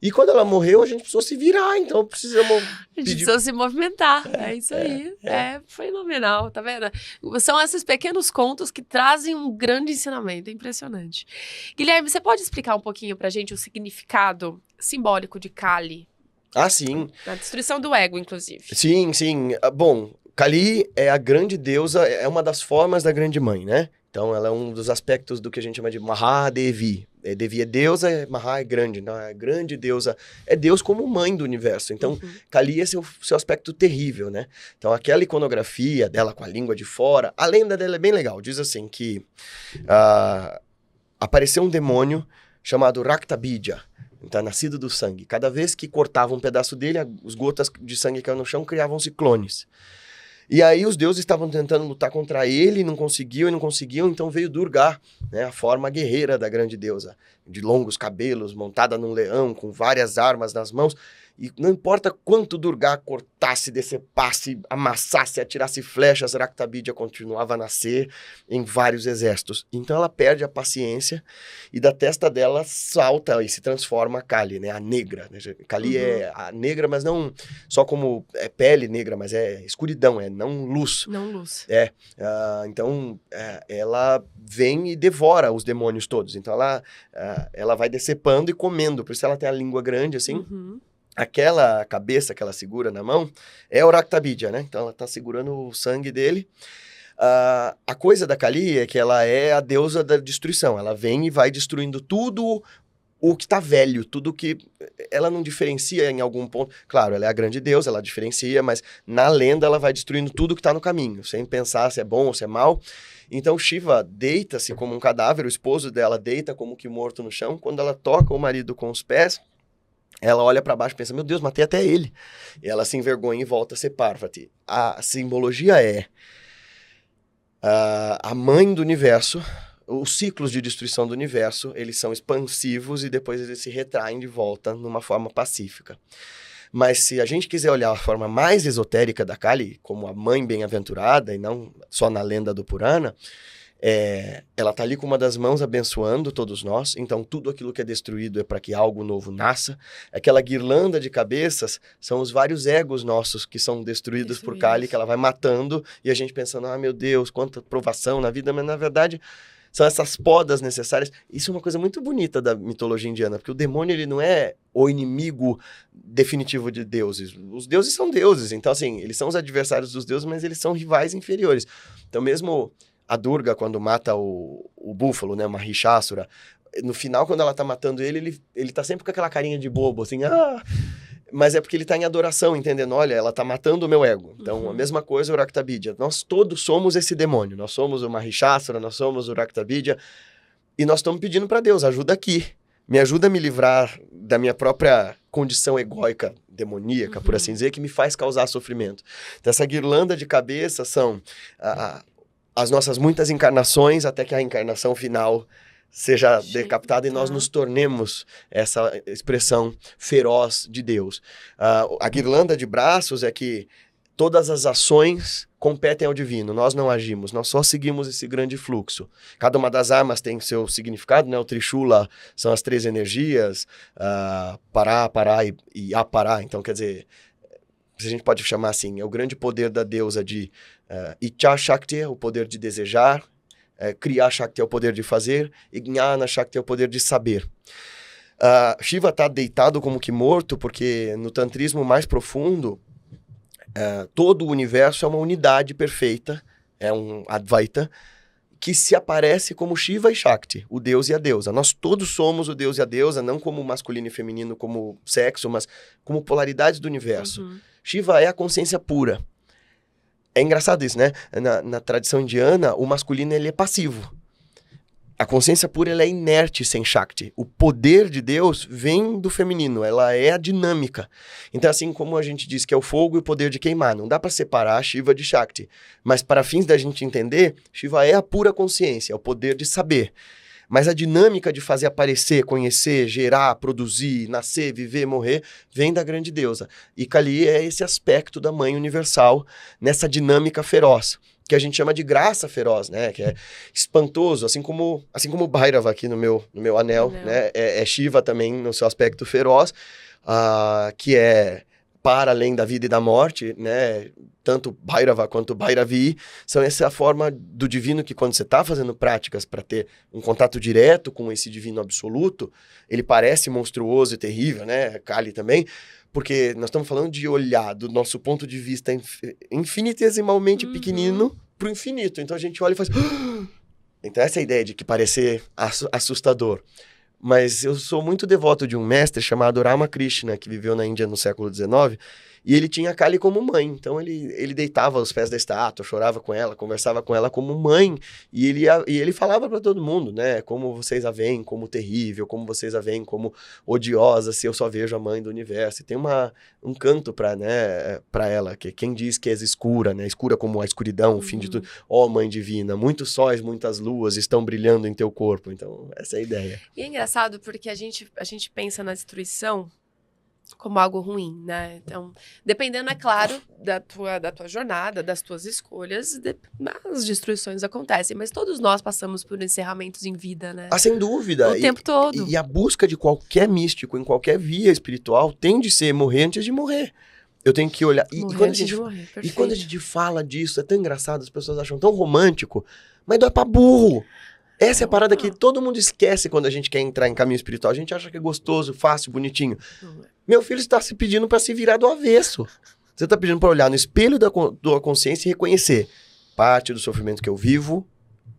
e quando ela morreu a gente precisou se virar, então precisamos A gente precisou se movimentar, é isso aí, é fenomenal, tá vendo? São esses pequenos contos que trazem um grande ensinamento, é impressionante. Guilherme, você pode explicar um pouquinho pra gente o significado simbólico de Kali? Ah, sim. Na destruição do ego, inclusive. Sim, sim. Bom, Kali é a grande deusa, é uma das formas da grande mãe, né? Então, ela é um dos aspectos do que a gente chama de Mahadevi. Devi é deusa, Maha é grande. Não, é grande deusa. É Deus como mãe do universo. Então, Kali é seu aspecto terrível, né? Então, aquela iconografia dela com a língua de fora, a lenda dela é bem legal. Diz assim que apareceu um demônio chamado Raktabija. Então, nascido do sangue. Cada vez que cortava um pedaço dele, as gotas de sangue que caíam no chão criavam ciclones. E aí os deuses estavam tentando lutar contra ele, não conseguiam, então veio Durga, né, a forma guerreira da grande deusa, de longos cabelos, montada num leão, com várias armas nas mãos. E não importa quanto Durga cortasse, decepasse, amassasse, atirasse flechas, Raktabija continuava a nascer em vários exércitos. Então ela perde a paciência e da testa dela salta e se transforma a Kali, né? A negra. Né? Kali é a negra, mas não só como pele negra, mas é escuridão, não luz. Não luz. Então ela vem e devora os demônios todos. Então ela vai decepando e comendo, por isso ela tem a língua grande assim. Aquela cabeça que ela segura na mão é o Raktabija, né? Então ela tá segurando o sangue dele. A coisa da Kali é que ela é a deusa da destruição. Ela vem e vai destruindo tudo o que tá velho, tudo que... Ela não diferencia em algum ponto. Claro, ela é a grande deusa, ela diferencia, mas na lenda ela vai destruindo tudo que tá no caminho, sem pensar se é bom ou se é mal. Então Shiva deita-se como um cadáver, o esposo dela deita como que morto no chão. Quando ela toca o marido com os pés, ela olha para baixo e pensa, meu Deus, matei até ele. E ela se envergonha e volta a ser Parvati. A simbologia é a mãe do universo. Os ciclos de destruição do universo, eles são expansivos e depois eles se retraem de volta numa forma pacífica. Mas se a gente quiser olhar a forma mais esotérica da Kali, como a mãe bem-aventurada, e não só na lenda do Purana, ela está ali com uma das mãos abençoando todos nós, então tudo aquilo que é destruído é para que algo novo nasça. Aquela guirlanda de cabeças são os vários egos nossos que são destruídos por Kali, que ela vai matando, e a gente pensando, meu Deus, quanta provação na vida, mas na verdade são essas podas necessárias. Isso é uma coisa muito bonita da mitologia indiana, porque o demônio ele não é o inimigo definitivo de deuses. Os deuses são deuses, então assim, eles são os adversários dos deuses, mas eles são rivais inferiores. Então mesmo a Durga, quando mata o búfalo, né, uma Mahishasura, no final, quando ela tá matando ele tá sempre com aquela carinha de bobo, assim, mas é porque ele tá em adoração, entendendo? Olha, ela tá matando o meu ego. Então, a mesma coisa o Raktabidya. Nós todos somos esse demônio. Nós somos o Mahishasura, nós somos o Raktabidya, e nós estamos pedindo para Deus, ajuda aqui. Me ajuda a me livrar da minha própria condição egóica, demoníaca, por assim dizer, que me faz causar sofrimento. Então, essa guirlanda de cabeça são as nossas muitas encarnações, até que a encarnação final seja decapitada e nós nos tornemos essa expressão feroz de Deus. A guirlanda de braços é que todas as ações competem ao divino, nós não agimos, nós só seguimos esse grande fluxo. Cada uma das armas tem seu significado, né? O Trishula são as 3 energias, Pará, Pará e Apará, então quer dizer, a gente pode chamar assim, é o grande poder da deusa de Icha Shakti, o poder de desejar, Kriya Shakti é o poder de fazer, e Jnana Shakti é o poder de saber. Shiva está deitado como que morto, porque no tantrismo mais profundo, todo o universo é uma unidade perfeita, é um Advaita, que se aparece como Shiva e Shakti, o Deus e a deusa. Nós todos somos o Deus e a deusa, não como masculino e feminino, como sexo, mas como polaridades do universo. Shiva é a consciência pura. É engraçado isso, né? Na tradição indiana, o masculino ele é passivo. A consciência pura ela é inerte sem Shakti. O poder de Deus vem do feminino, ela é a dinâmica. Então, assim como a gente diz que é o fogo e o poder de queimar, não dá para separar Shiva de Shakti. Mas para fins da gente entender, Shiva é a pura consciência, é o poder de saber. Mas a dinâmica de fazer aparecer, conhecer, gerar, produzir, nascer, viver, morrer, vem da grande deusa. E Kali é esse aspecto da mãe universal, nessa dinâmica feroz, que a gente chama de graça feroz, né? Que é espantoso, assim como o Bhairava aqui no meu anel, né? É Shiva também no seu aspecto feroz, que é para além da vida e da morte, né? Tanto Bhairava quanto Bhairavi são essa forma do divino que quando você está fazendo práticas para ter um contato direto com esse divino absoluto, ele parece monstruoso e terrível, né? Kali também, porque nós estamos falando de olhar do nosso ponto de vista infinitesimalmente pequenino para o infinito. Então a gente olha e faz... Então essa é a ideia de que parecer assustador. Mas eu sou muito devoto de um mestre chamado Ramakrishna, que viveu na Índia no século XIX, e ele tinha Kali como mãe. Então ele deitava aos pés da estátua, chorava com ela, conversava com ela como mãe, e ele falava para todo mundo, né? Como vocês a veem como terrível, como vocês a veem como odiosa, se eu só vejo a mãe do universo. E tem um canto para ela, que quem diz que és escura, né? Escura como a escuridão, o fim de tudo. Ó mãe divina, muitos sóis, muitas luas estão brilhando em teu corpo. Então essa é a ideia. E é engraçado porque a gente pensa na destruição como algo ruim, né? Então, dependendo, é claro, da tua jornada, das tuas escolhas, as destruições acontecem, mas todos nós passamos por encerramentos em vida, né? Sem dúvida. O tempo todo. E a busca de qualquer místico, em qualquer via espiritual, tem de ser morrer antes de morrer. Eu tenho que olhar... E quando a gente fala disso, é tão engraçado, as pessoas acham tão romântico, mas não é pra burro. Essa é a parada que todo mundo esquece quando a gente quer entrar em caminho espiritual. A gente acha que é gostoso, fácil, bonitinho. Meu filho está se pedindo para se virar do avesso. Você está pedindo para olhar no espelho da tua consciência e reconhecer. Parte do sofrimento que eu vivo,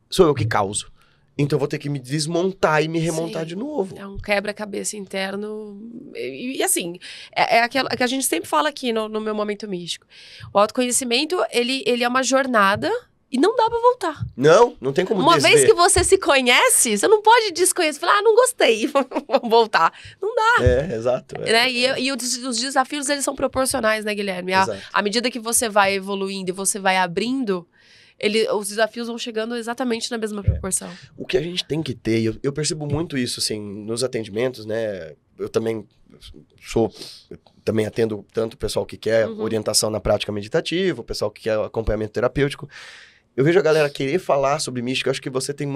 sou eu que causo. Então eu vou ter que me desmontar e me remontar de novo. É um quebra-cabeça interno. E assim, é aquela que a gente sempre fala aqui no meu momento místico. O autoconhecimento, ele é uma jornada E não dá pra voltar. Não tem como Uma desver. vez que você se conhece, você não pode desconhecer. Falar, não gostei, vamos voltar. Não dá. Exato. Né? E os desafios, eles são proporcionais, né, Guilherme? À medida que você vai evoluindo e você vai abrindo, os desafios vão chegando exatamente na mesma proporção. O que a gente tem que ter, eu percebo muito isso, assim, nos atendimentos, né? Eu também atendo tanto o pessoal que quer orientação na prática meditativa, o pessoal que quer acompanhamento terapêutico. Eu vejo a galera querer falar sobre mística, eu acho que você tem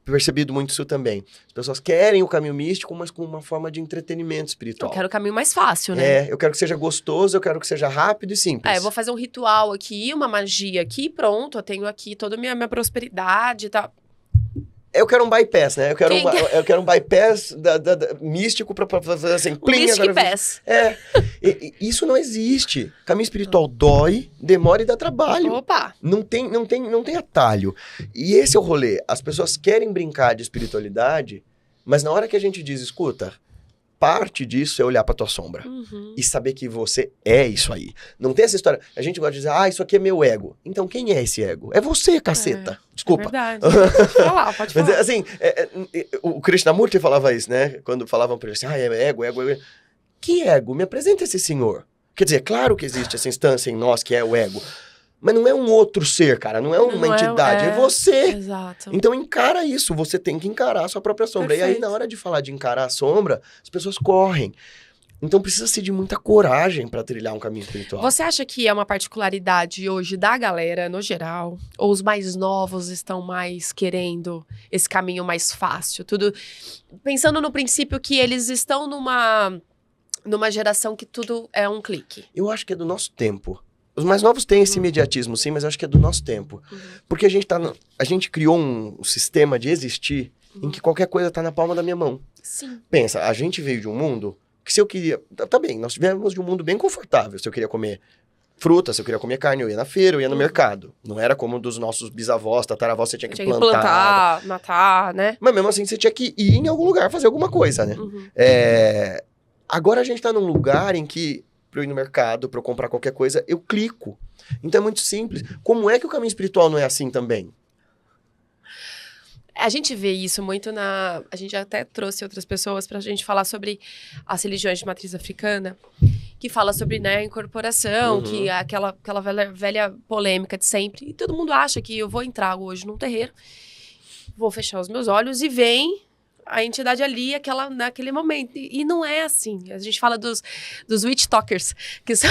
percebido muito isso também. As pessoas querem o caminho místico, mas com uma forma de entretenimento espiritual. Eu quero o caminho mais fácil, né? Eu quero que seja gostoso, eu quero que seja rápido e simples. Eu vou fazer um ritual aqui, uma magia aqui, pronto, eu tenho aqui toda a minha prosperidade e tal. Eu quero um bypass, né? Eu quero um bypass místico pra fazer assim... Mystic pass. Isso não existe. Caminho espiritual dói, demora e dá trabalho. Opa! Não tem atalho. E esse é o rolê. As pessoas querem brincar de espiritualidade, mas na hora que a gente diz, escuta, parte disso é olhar pra tua sombra. E saber que você é isso aí. Não tem essa história... A gente gosta de dizer, isso aqui é meu ego. Então, quem é esse ego? É você, caceta. Desculpa. É verdade. Pode falar. Mas, assim, o Krishnamurti falava isso, né? Quando falavam pra ele assim, é ego. Que ego? Me apresenta esse senhor. Quer dizer, claro que existe essa instância em nós que é o ego. Mas não é um outro ser, cara. Não é uma entidade. É você. Exato. Então encara isso. Você tem que encarar a sua própria sombra. Perfeito. E aí, na hora de falar de encarar a sombra, as pessoas correm. Então precisa-se de muita coragem para trilhar um caminho espiritual. Você acha que é uma particularidade hoje da galera, no geral? Ou os mais novos estão mais querendo esse caminho mais fácil? Tudo pensando no princípio que eles estão numa geração que tudo é um clique. Eu acho que é do nosso tempo. Os mais novos têm esse imediatismo, sim, mas eu acho que é do nosso tempo. Porque a gente criou um sistema de existir em que qualquer coisa tá na palma da minha mão. Sim. Pensa, a gente veio de um mundo que se eu queria... Tá bem, nós tivemos de um mundo bem confortável. Se eu queria comer fruta, se eu queria comer carne, eu ia na feira, eu ia no mercado. Não era como dos nossos bisavós, tataravós, você tinha que plantar, matar, né? Mas mesmo assim, você tinha que ir em algum lugar fazer alguma coisa, né? Agora a gente tá num lugar em que, pra eu ir no mercado, pra eu comprar qualquer coisa, eu clico. Então é muito simples. Como é que o caminho espiritual não é assim também? A gente vê isso muito A gente até trouxe outras pessoas pra gente falar sobre as religiões de matriz africana, que fala sobre, né, incorporação, que é aquela velha polêmica de sempre. E todo mundo acha que eu vou entrar hoje num terreiro, vou fechar os meus olhos e vem a entidade ali naquele momento. E não é assim. A gente fala dos witch talkers, que são...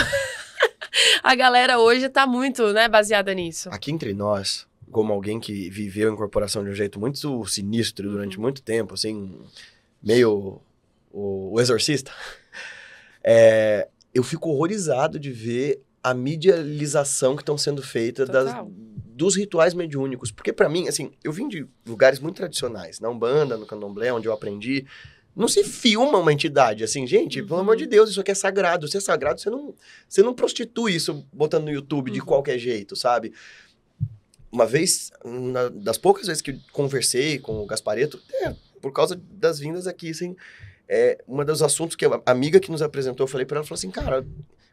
A galera hoje tá muito, né, baseada nisso. Aqui entre nós, como alguém que viveu a incorporação de um jeito muito sinistro durante muito tempo, assim, meio o exorcista, eu fico horrorizado de ver a medialização que estão sendo feita dos rituais mediúnicos. Porque pra mim, assim, eu vim de lugares muito tradicionais, na Umbanda, no Candomblé, onde eu aprendi. Não se filma uma entidade, assim, gente, pelo amor de Deus, isso aqui é sagrado. Se é sagrado, você não prostitui isso botando no YouTube de qualquer jeito, sabe? Uma vez, das poucas vezes que conversei com o Gasparetto, por causa das vindas aqui, assim, uma dos assuntos que a amiga que nos apresentou, eu falei pra ela, falou assim, cara,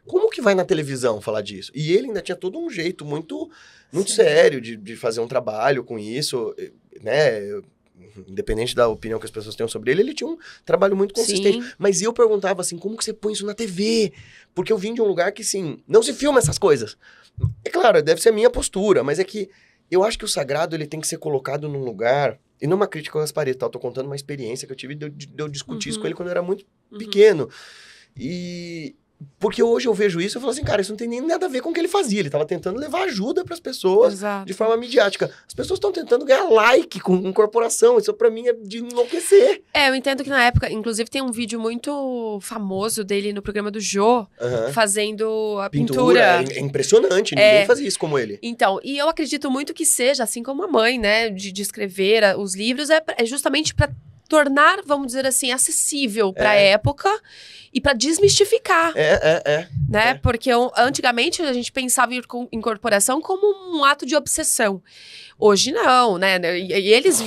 como que vai na televisão falar disso? E ele ainda tinha todo um jeito muito sério de fazer um trabalho com isso, né? Independente da opinião que as pessoas tenham sobre ele, ele tinha um trabalho muito consistente. Sim. Mas eu perguntava assim, como que você põe isso na TV? Porque eu vim de um lugar que, sim, não se filma essas coisas. É claro, deve ser a minha postura, mas é que eu acho que o sagrado ele tem que ser colocado num lugar... E não uma crítica ao Gasparetto, tá? Eu tô contando uma experiência que eu tive de eu discutir isso com ele quando eu era muito pequeno. E... Porque hoje eu vejo isso e falo assim, cara, isso não tem nem nada a ver com o que ele fazia. Ele tava tentando levar ajuda pras pessoas de forma midiática. As pessoas estão tentando ganhar like com incorporação. Isso pra mim é de enlouquecer. Eu entendo que na época, inclusive tem um vídeo muito famoso dele no programa do Jô, fazendo a pintura. É impressionante, ninguém fazia isso como ele. Então, e eu acredito muito que seja, assim como a mãe, né, de escrever os livros, é justamente pra tornar, vamos dizer assim, acessível pra época e pra desmistificar. Né? Porque antigamente a gente pensava em incorporação como um ato de obsessão. Hoje não, né? E eles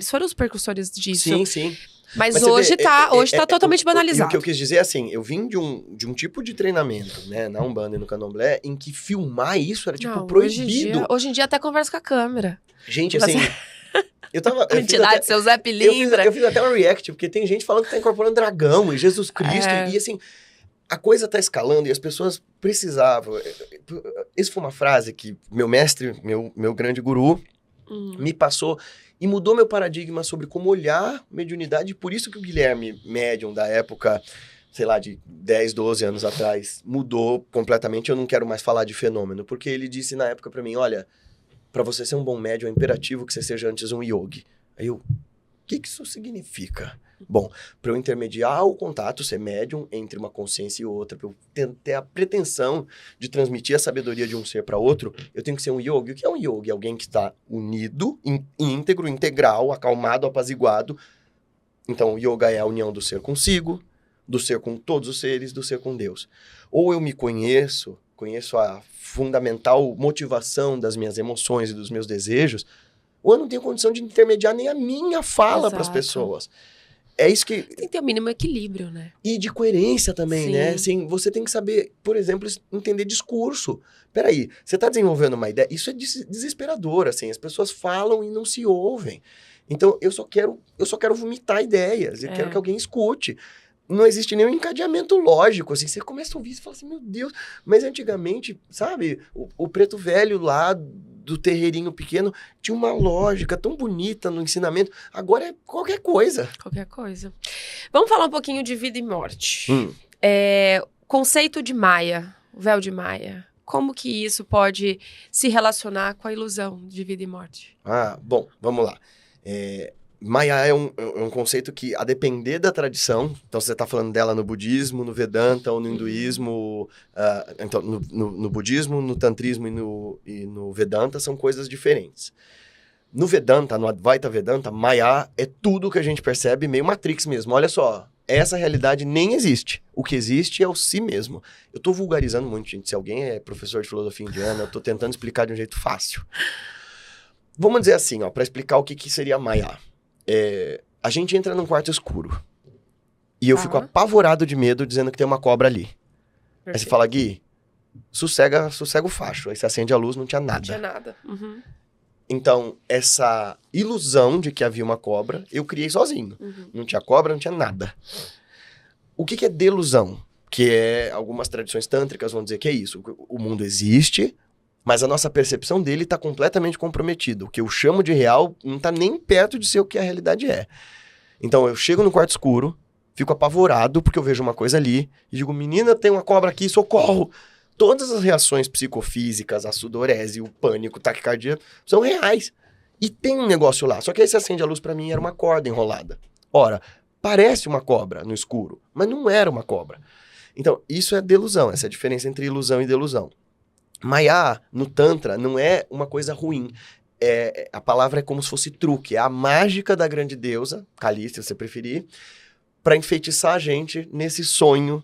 foram os precursores disso. Sim. Mas hoje tá totalmente E banalizado. o que eu quis dizer é assim, eu vim de um tipo de treinamento, né, na Umbanda e no Candomblé, em que filmar isso era, tipo, Não, proibido. Hoje em dia até conversa com a câmera. Gente, assim... Eu Entidade, seu Zé Pilintra. eu fiz até uma react, porque tem gente falando que tá incorporando dragão e Jesus Cristo. E assim, a coisa tá escalando e as pessoas precisavam. Isso foi uma frase que meu mestre, meu grande guru, me passou e mudou meu paradigma sobre como olhar mediunidade. E por isso que o Guilherme, médium da época, sei lá, de 10, 12 anos atrás, mudou completamente. Eu não quero mais falar de fenômeno, porque ele disse na época pra mim, olha... Para você ser um bom médium, é imperativo que você seja antes um yogi. Aí eu, o que isso significa? Bom, para eu intermediar o contato, ser médium entre uma consciência e outra, para eu ter a pretensão de transmitir a sabedoria de um ser para outro, eu tenho que ser um yogi. O que é um yogi? Alguém que está unido, íntegro, integral, acalmado, apaziguado. Então, o yoga é a união do ser consigo, do ser com todos os seres, do ser com Deus. Ou eu me conheço a fundamental motivação das minhas emoções e dos meus desejos, ou eu não tenho condição de intermediar nem a minha fala para as pessoas. É isso que... Tem que ter o mínimo equilíbrio, né? E de coerência também, né? Assim, você tem que saber, por exemplo, entender discurso. Peraí, você está desenvolvendo uma ideia, isso é desesperador, assim, as pessoas falam e não se ouvem. Então, eu só quero vomitar ideias, eu quero que alguém escute. Não existe nenhum encadeamento lógico, assim, você começa a ouvir e fala assim, meu Deus, mas antigamente, sabe, o preto velho lá do terreirinho pequeno tinha uma lógica tão bonita no ensinamento, agora é qualquer coisa. Qualquer coisa. Vamos falar um pouquinho de vida e morte. Conceito de Maia, o véu de Maia, como que isso pode se relacionar com a ilusão de vida e morte? Bom, vamos lá. Maya é um conceito que, a depender da tradição, então você está falando dela no budismo, no Vedanta ou no hinduísmo, então no budismo, no tantrismo e no Vedanta são coisas diferentes. No Vedanta, no Advaita Vedanta, Maya é tudo que a gente percebe, meio Matrix mesmo. Olha só, essa realidade nem existe. O que existe é o si mesmo. Eu estou vulgarizando muito, gente. Se alguém é professor de filosofia indiana, eu estou tentando explicar de um jeito fácil. Vamos dizer assim, para explicar o que seria Maya. A gente entra num quarto escuro e eu fico apavorado de medo dizendo que tem uma cobra ali. Perfeito. Aí você fala, Gui, sossega o facho. Aí você acende a luz, não tinha nada. Não tinha nada. Uhum. Então, essa ilusão de que havia uma cobra, eu criei sozinho. Uhum. Não tinha cobra, não tinha nada. O que é delusão? Que algumas tradições tântricas vão dizer que é isso. O mundo existe, mas a nossa percepção dele está completamente comprometida. O que eu chamo de real não está nem perto de ser o que a realidade é. Então, eu chego no quarto escuro, fico apavorado porque eu vejo uma coisa ali e digo, menina, tem uma cobra aqui, socorro! Todas as reações psicofísicas, a sudorese, o pânico, taquicardia, são reais. E tem um negócio lá. Só que aí você acende a luz para mim, era uma corda enrolada. Ora, parece uma cobra no escuro, mas não era uma cobra. Então, isso é delusão. Essa é a diferença entre ilusão e delusão. Maya, no Tantra, não é uma coisa ruim. A palavra é como se fosse truque. É a mágica da grande deusa, Kali, se você preferir, para enfeitiçar a gente nesse sonho,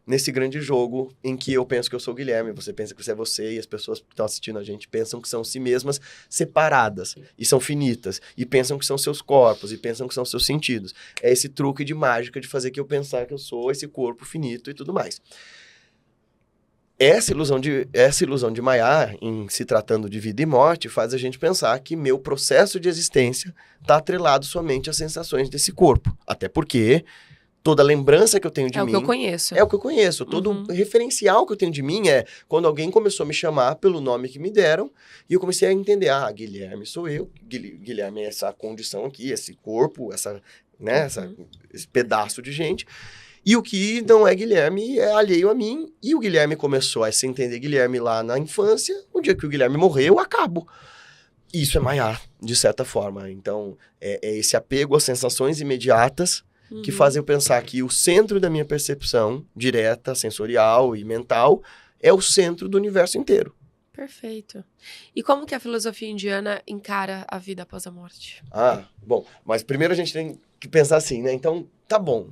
nesse grande jogo em que eu penso que eu sou o Guilherme, você pensa que você é você, e as pessoas que estão assistindo a gente pensam que são si mesmas separadas, e são finitas, e pensam que são seus corpos, e pensam que são seus sentidos. É esse truque de mágica de fazer que eu pensar que eu sou esse corpo finito e tudo mais. Essa ilusão de Maya, em se tratando de vida e morte, faz a gente pensar que meu processo de existência está atrelado somente às sensações desse corpo. Até porque toda lembrança que eu tenho de mim... É o que eu conheço. É o que eu conheço. Todo referencial que eu tenho de mim é quando alguém começou a me chamar pelo nome que me deram e eu comecei a entender, Guilherme sou eu, Guilherme é essa condição aqui, esse corpo, esse pedaço de gente... E o que não é Guilherme é alheio a mim. E o Guilherme começou a se entender Guilherme lá na infância. O dia que o Guilherme morreu, eu acabo. Isso é Maya, de certa forma. Então, é esse apego às sensações imediatas que fazem eu pensar que o centro da minha percepção direta, sensorial e mental é o centro do universo inteiro. Perfeito. E como que a filosofia indiana encara a vida após a morte? Bom. Mas primeiro a gente tem que pensar assim, né? Então, tá bom.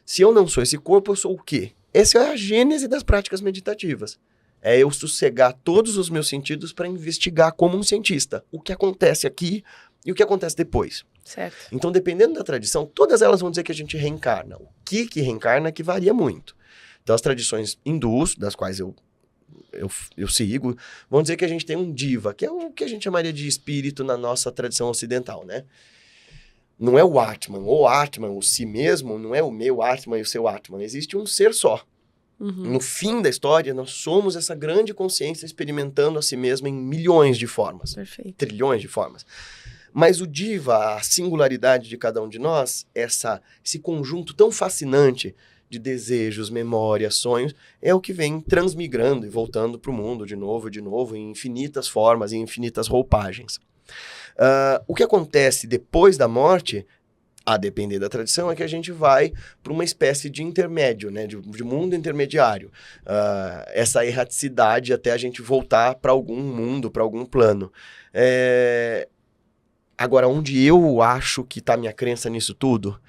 Se eu não sou esse corpo, eu sou o quê? Essa é a gênese das práticas meditativas. É eu sossegar todos os meus sentidos para investigar como um cientista o que acontece aqui e o que acontece depois. Certo. Então, dependendo da tradição, todas elas vão dizer que a gente reencarna. O que reencarna que varia muito. Então, as tradições hindus, das quais eu sigo, vão dizer que a gente tem um diva, que é o que a gente chamaria de espírito na nossa tradição ocidental, né? Não é o Atman, o si mesmo, não é o meu Atman e o seu Atman. Existe um ser só. No fim da história, nós somos essa grande consciência experimentando a si mesma em milhões de formas. Perfeito. Trilhões de formas. Mas o diva, a singularidade de cada um de nós, esse conjunto tão fascinante de desejos, memórias, sonhos, é o que vem transmigrando e voltando para o mundo de novo, em infinitas formas, em infinitas roupagens. O que acontece depois da morte, a depender da tradição, é que a gente vai para uma espécie de intermédio, né, de mundo intermediário. Essa erraticidade até a gente voltar para algum mundo, para algum plano. Agora, onde eu acho que está minha crença nisso tudo...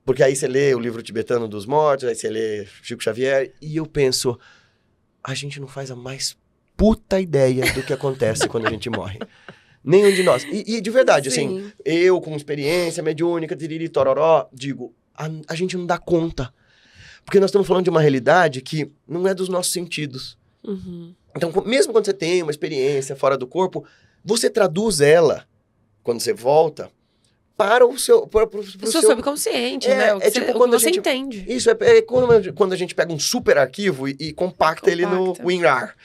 Porque aí você lê o livro tibetano dos mortos, aí você lê Chico Xavier, e eu penso, a gente não faz a mais puta ideia do que acontece quando a gente morre. Nenhum de nós. E de verdade, Sim. assim, eu com experiência mediúnica, tiriri, tororó, digo, a gente não dá conta. Porque nós estamos falando de uma realidade que não é dos nossos sentidos. Então, mesmo quando você tem uma experiência fora do corpo, você traduz ela, quando você volta... para o seu... O seu subconsciente, né? O que tipo você, quando o que a você gente, entende. Isso, é quando a gente pega um super arquivo e compacta ele no WinRAR.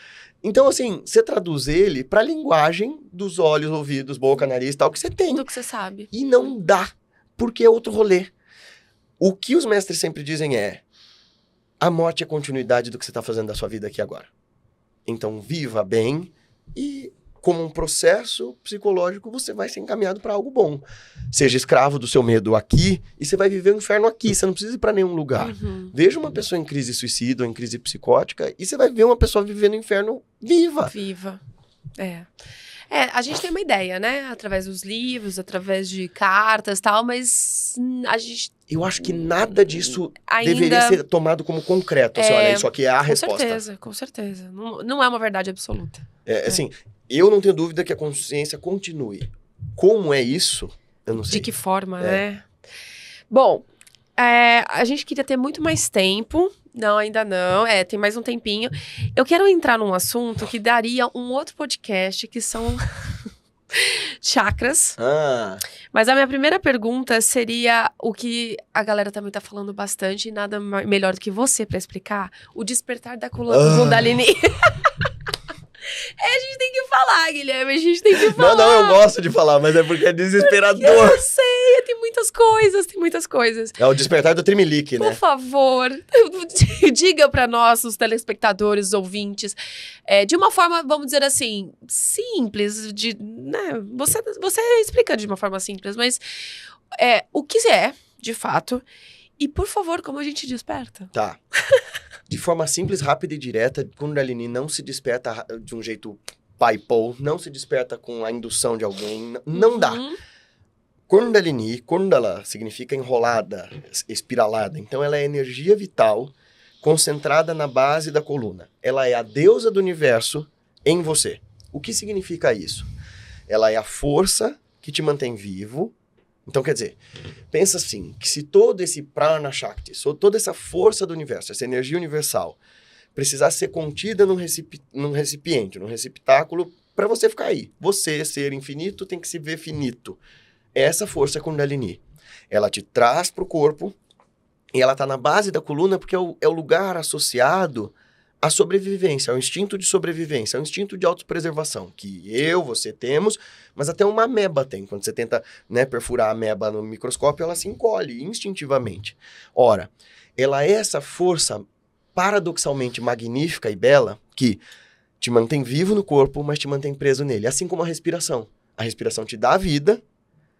Então, assim, você traduz ele para a linguagem dos olhos, ouvidos, boca, nariz, tal, que você tem. Tudo que você sabe. E não dá, porque é outro rolê. O que os mestres sempre dizem é, a morte é continuidade do que você está fazendo da sua vida aqui agora. Então, viva bem e... como um processo psicológico, você vai ser encaminhado para algo bom. Seja escravo do seu medo aqui, e você vai viver o inferno aqui. Você não precisa ir para nenhum lugar. Veja uma pessoa em crise suicida ou em crise psicótica, e você vai ver uma pessoa vivendo o inferno viva. Viva. A gente tem uma ideia, né? Através dos livros, através de cartas e tal, mas a gente... Eu acho que nada disso ainda deveria ser tomado como concreto. Assim, olha, isso aqui é a resposta. Com certeza. Não é uma verdade absoluta. Assim, eu não tenho dúvida que a consciência continue. Como é isso? Eu não sei. De que forma, né? Bom, a gente queria ter muito mais tempo. Não, ainda não. Tem mais um tempinho. Eu quero entrar num assunto que daria um outro podcast, que são chakras. Mas a minha primeira pergunta seria o que a galera também tá falando bastante, e nada melhor do que você pra explicar, o despertar da Kundalini. A gente tem que falar, Guilherme, a gente tem que falar. Não, eu gosto de falar, mas é porque é desesperador. Eu sei, tem muitas coisas. É o despertar do Trimelique, né? Por favor, diga pra nós, os telespectadores, os ouvintes, de uma forma, vamos dizer assim, simples, né? Você explica de uma forma simples, mas o que é, de fato, e por favor, como a gente desperta? Tá. De forma simples, rápida e direta, Kundalini não se desperta de um jeito pai-pô, não se desperta com a indução de alguém, não dá. Kundalini, Kundala, significa enrolada, espiralada. Então, ela é energia vital concentrada na base da coluna. Ela é a deusa do universo em você. O que significa isso? Ela é a força que te mantém vivo. Então, quer dizer, pensa assim, que se todo esse prana shakti, toda essa força do universo, essa energia universal, precisasse ser contida num recipiente, num receptáculo, para você ficar aí. Você, ser infinito, tem que se ver finito. Essa força é Kundalini. Ela te traz para o corpo e ela está na base da coluna porque é o lugar associado à sobrevivência, ao instinto de sobrevivência, ao instinto de autopreservação, que você temos, mas até uma ameba tem. Quando você tenta, né, perfurar a ameba no microscópio, ela se encolhe instintivamente. Ora, ela é essa força paradoxalmente magnífica e bela que te mantém vivo no corpo, mas te mantém preso nele. Assim como a respiração. A respiração te dá a vida,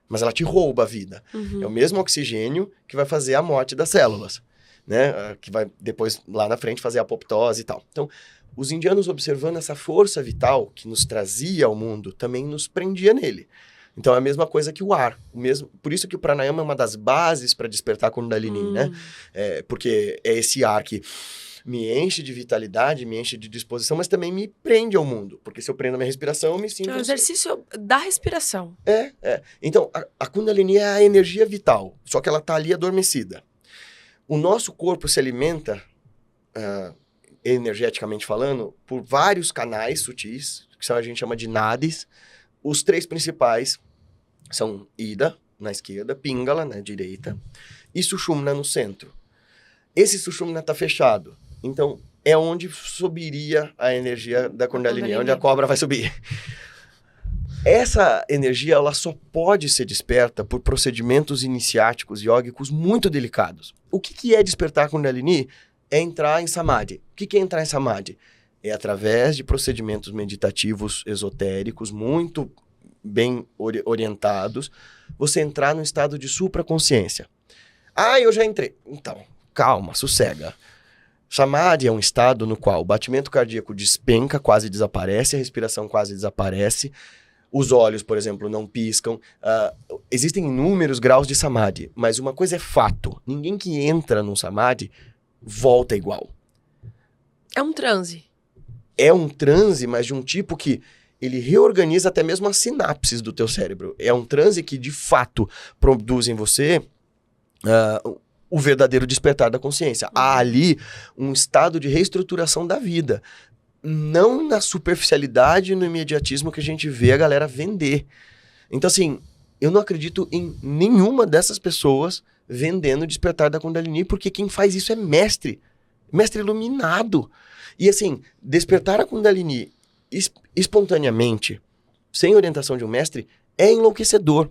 mas ela te rouba a vida. É o mesmo oxigênio que vai fazer a morte das células, né? Que vai depois, lá na frente, fazer a apoptose e tal. Então, os indianos, observando essa força vital que nos trazia ao mundo, também nos prendia nele. Então, é a mesma coisa que o ar. Por isso que o pranayama é uma das bases para despertar a Kundalini, né? Porque é esse ar que me enche de vitalidade, me enche de disposição, mas também me prende ao mundo. Porque se eu prendo a minha respiração, eu me sinto... É um exercício da respiração. Então, a Kundalini é a energia vital, só que ela tá ali adormecida. O nosso corpo se alimenta, energeticamente falando, por vários canais sutis, que a gente chama de nadis. Os 3 principais são Ida, na esquerda, Pingala, na direita, e Sushumna no centro. Esse Sushumna está fechado. Então, é onde subiria a energia da Kundalini, onde a cobra vai subir. Essa energia, ela só pode ser desperta por procedimentos iniciáticos yógicos muito delicados. O que é despertar a Kundalini? É entrar em Samadhi. O que é entrar em Samadhi? É através de procedimentos meditativos esotéricos muito bem orientados, você entrar no estado de supraconsciência. Eu já entrei. Então, calma, sossega. Samadhi é um estado no qual o batimento cardíaco despenca, quase desaparece, a respiração quase desaparece, os olhos, por exemplo, não piscam. Existem inúmeros graus de Samadhi, mas uma coisa é fato. Ninguém que entra num Samadhi volta igual. É um transe. É um transe, mas de um tipo que ele reorganiza até mesmo as sinapses do teu cérebro. É um transe que, de fato, produz em você o verdadeiro despertar da consciência. Há ali um estado de reestruturação da vida. Não na superficialidade e no imediatismo que a gente vê a galera vender. Então, assim, eu não acredito em nenhuma dessas pessoas vendendo o despertar da Kundalini, porque quem faz isso é mestre iluminado. E, assim, despertar a Kundalini espontaneamente, sem orientação de um mestre, é enlouquecedor.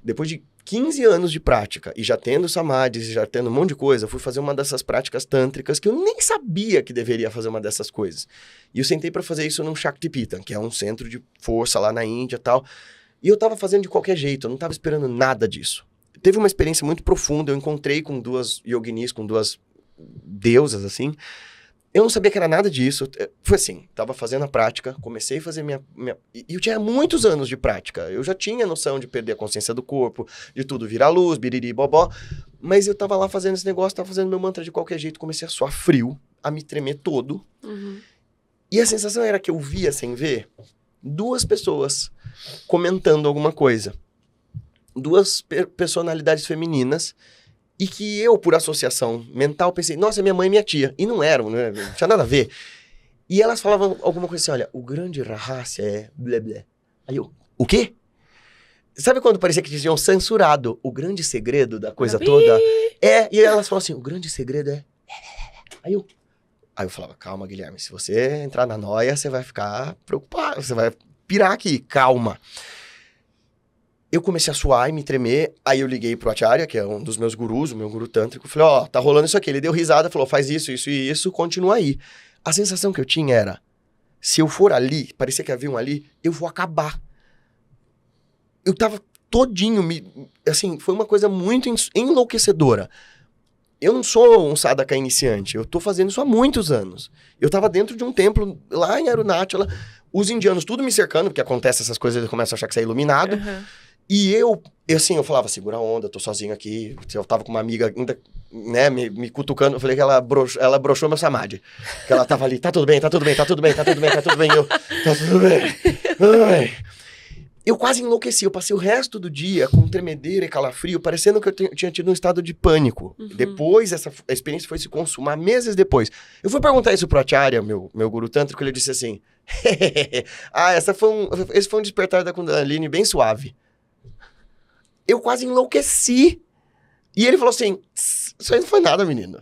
Depois de 15 anos de prática, e já tendo samadhis, já tendo um monte de coisa, fui fazer uma dessas práticas tântricas que eu nem sabia que deveria fazer uma dessas coisas. E eu sentei para fazer isso num Shaktipitan, que é um centro de força lá na Índia e tal. E eu tava fazendo de qualquer jeito, eu não tava esperando nada disso. Teve uma experiência muito profunda, eu encontrei com 2 yoginis, com 2 deusas, assim. Eu não sabia que era nada disso. Foi assim, tava fazendo a prática, comecei a fazer E eu tinha muitos anos de prática. Eu já tinha noção de perder a consciência do corpo, de tudo virar luz, biriri, bobó. Mas eu tava lá fazendo esse negócio, tava fazendo meu mantra de qualquer jeito, comecei a suar frio, a me tremer todo. Uhum. E a sensação era que eu via sem ver 2 pessoas comentando alguma coisa. 2 personalidades femininas. E que eu, por associação mental, pensei, nossa, minha mãe e minha tia. E não eram, né? Não tinha nada a ver. E elas falavam alguma coisa assim, olha, o grande rahasya é blé blé. Aí eu, o quê? Sabe quando parecia que tinham censurado o grande segredo da coisa toda? E elas falavam assim, o grande segredo é... Aí eu falava, calma, Guilherme, se você entrar na noia, você vai ficar preocupado, você vai pirar aqui, calma. Eu comecei a suar e me tremer, aí eu liguei pro Acharya, que é um dos meus gurus, o meu guru tântrico, falei, tá rolando isso aqui. Ele deu risada, falou, faz isso, isso e isso, continua aí. A sensação que eu tinha era, se eu for ali, parecia que havia um ali, eu vou acabar. Eu tava todinho, assim, foi uma coisa muito enlouquecedora. Eu não sou um sadhaka iniciante, eu tô fazendo isso há muitos anos. Eu tava dentro de um templo lá em Arunachala, os indianos tudo me cercando, porque acontece essas coisas, eles começam a achar que você é iluminado. Uhum. E eu falava, segura a onda, tô sozinho aqui. Eu tava com uma amiga ainda, né, me cutucando. Eu falei que ela broxou meu samadhi. Que ela tava ali, tá tudo bem, tá tudo bem, tá tudo bem, tá tudo bem, tá tudo bem. Tá tudo bem. Ai. Eu quase enlouqueci. Eu passei o resto do dia com tremedeira e calafrio, parecendo que eu tinha tido um estado de pânico. Uhum. Depois, a experiência foi se consumar meses depois. Eu fui perguntar isso pro Acharya, meu guru tântrico, ele disse assim, esse foi um despertar da Kundalini bem suave. Eu quase enlouqueci. E ele falou assim, isso aí não foi nada, menino.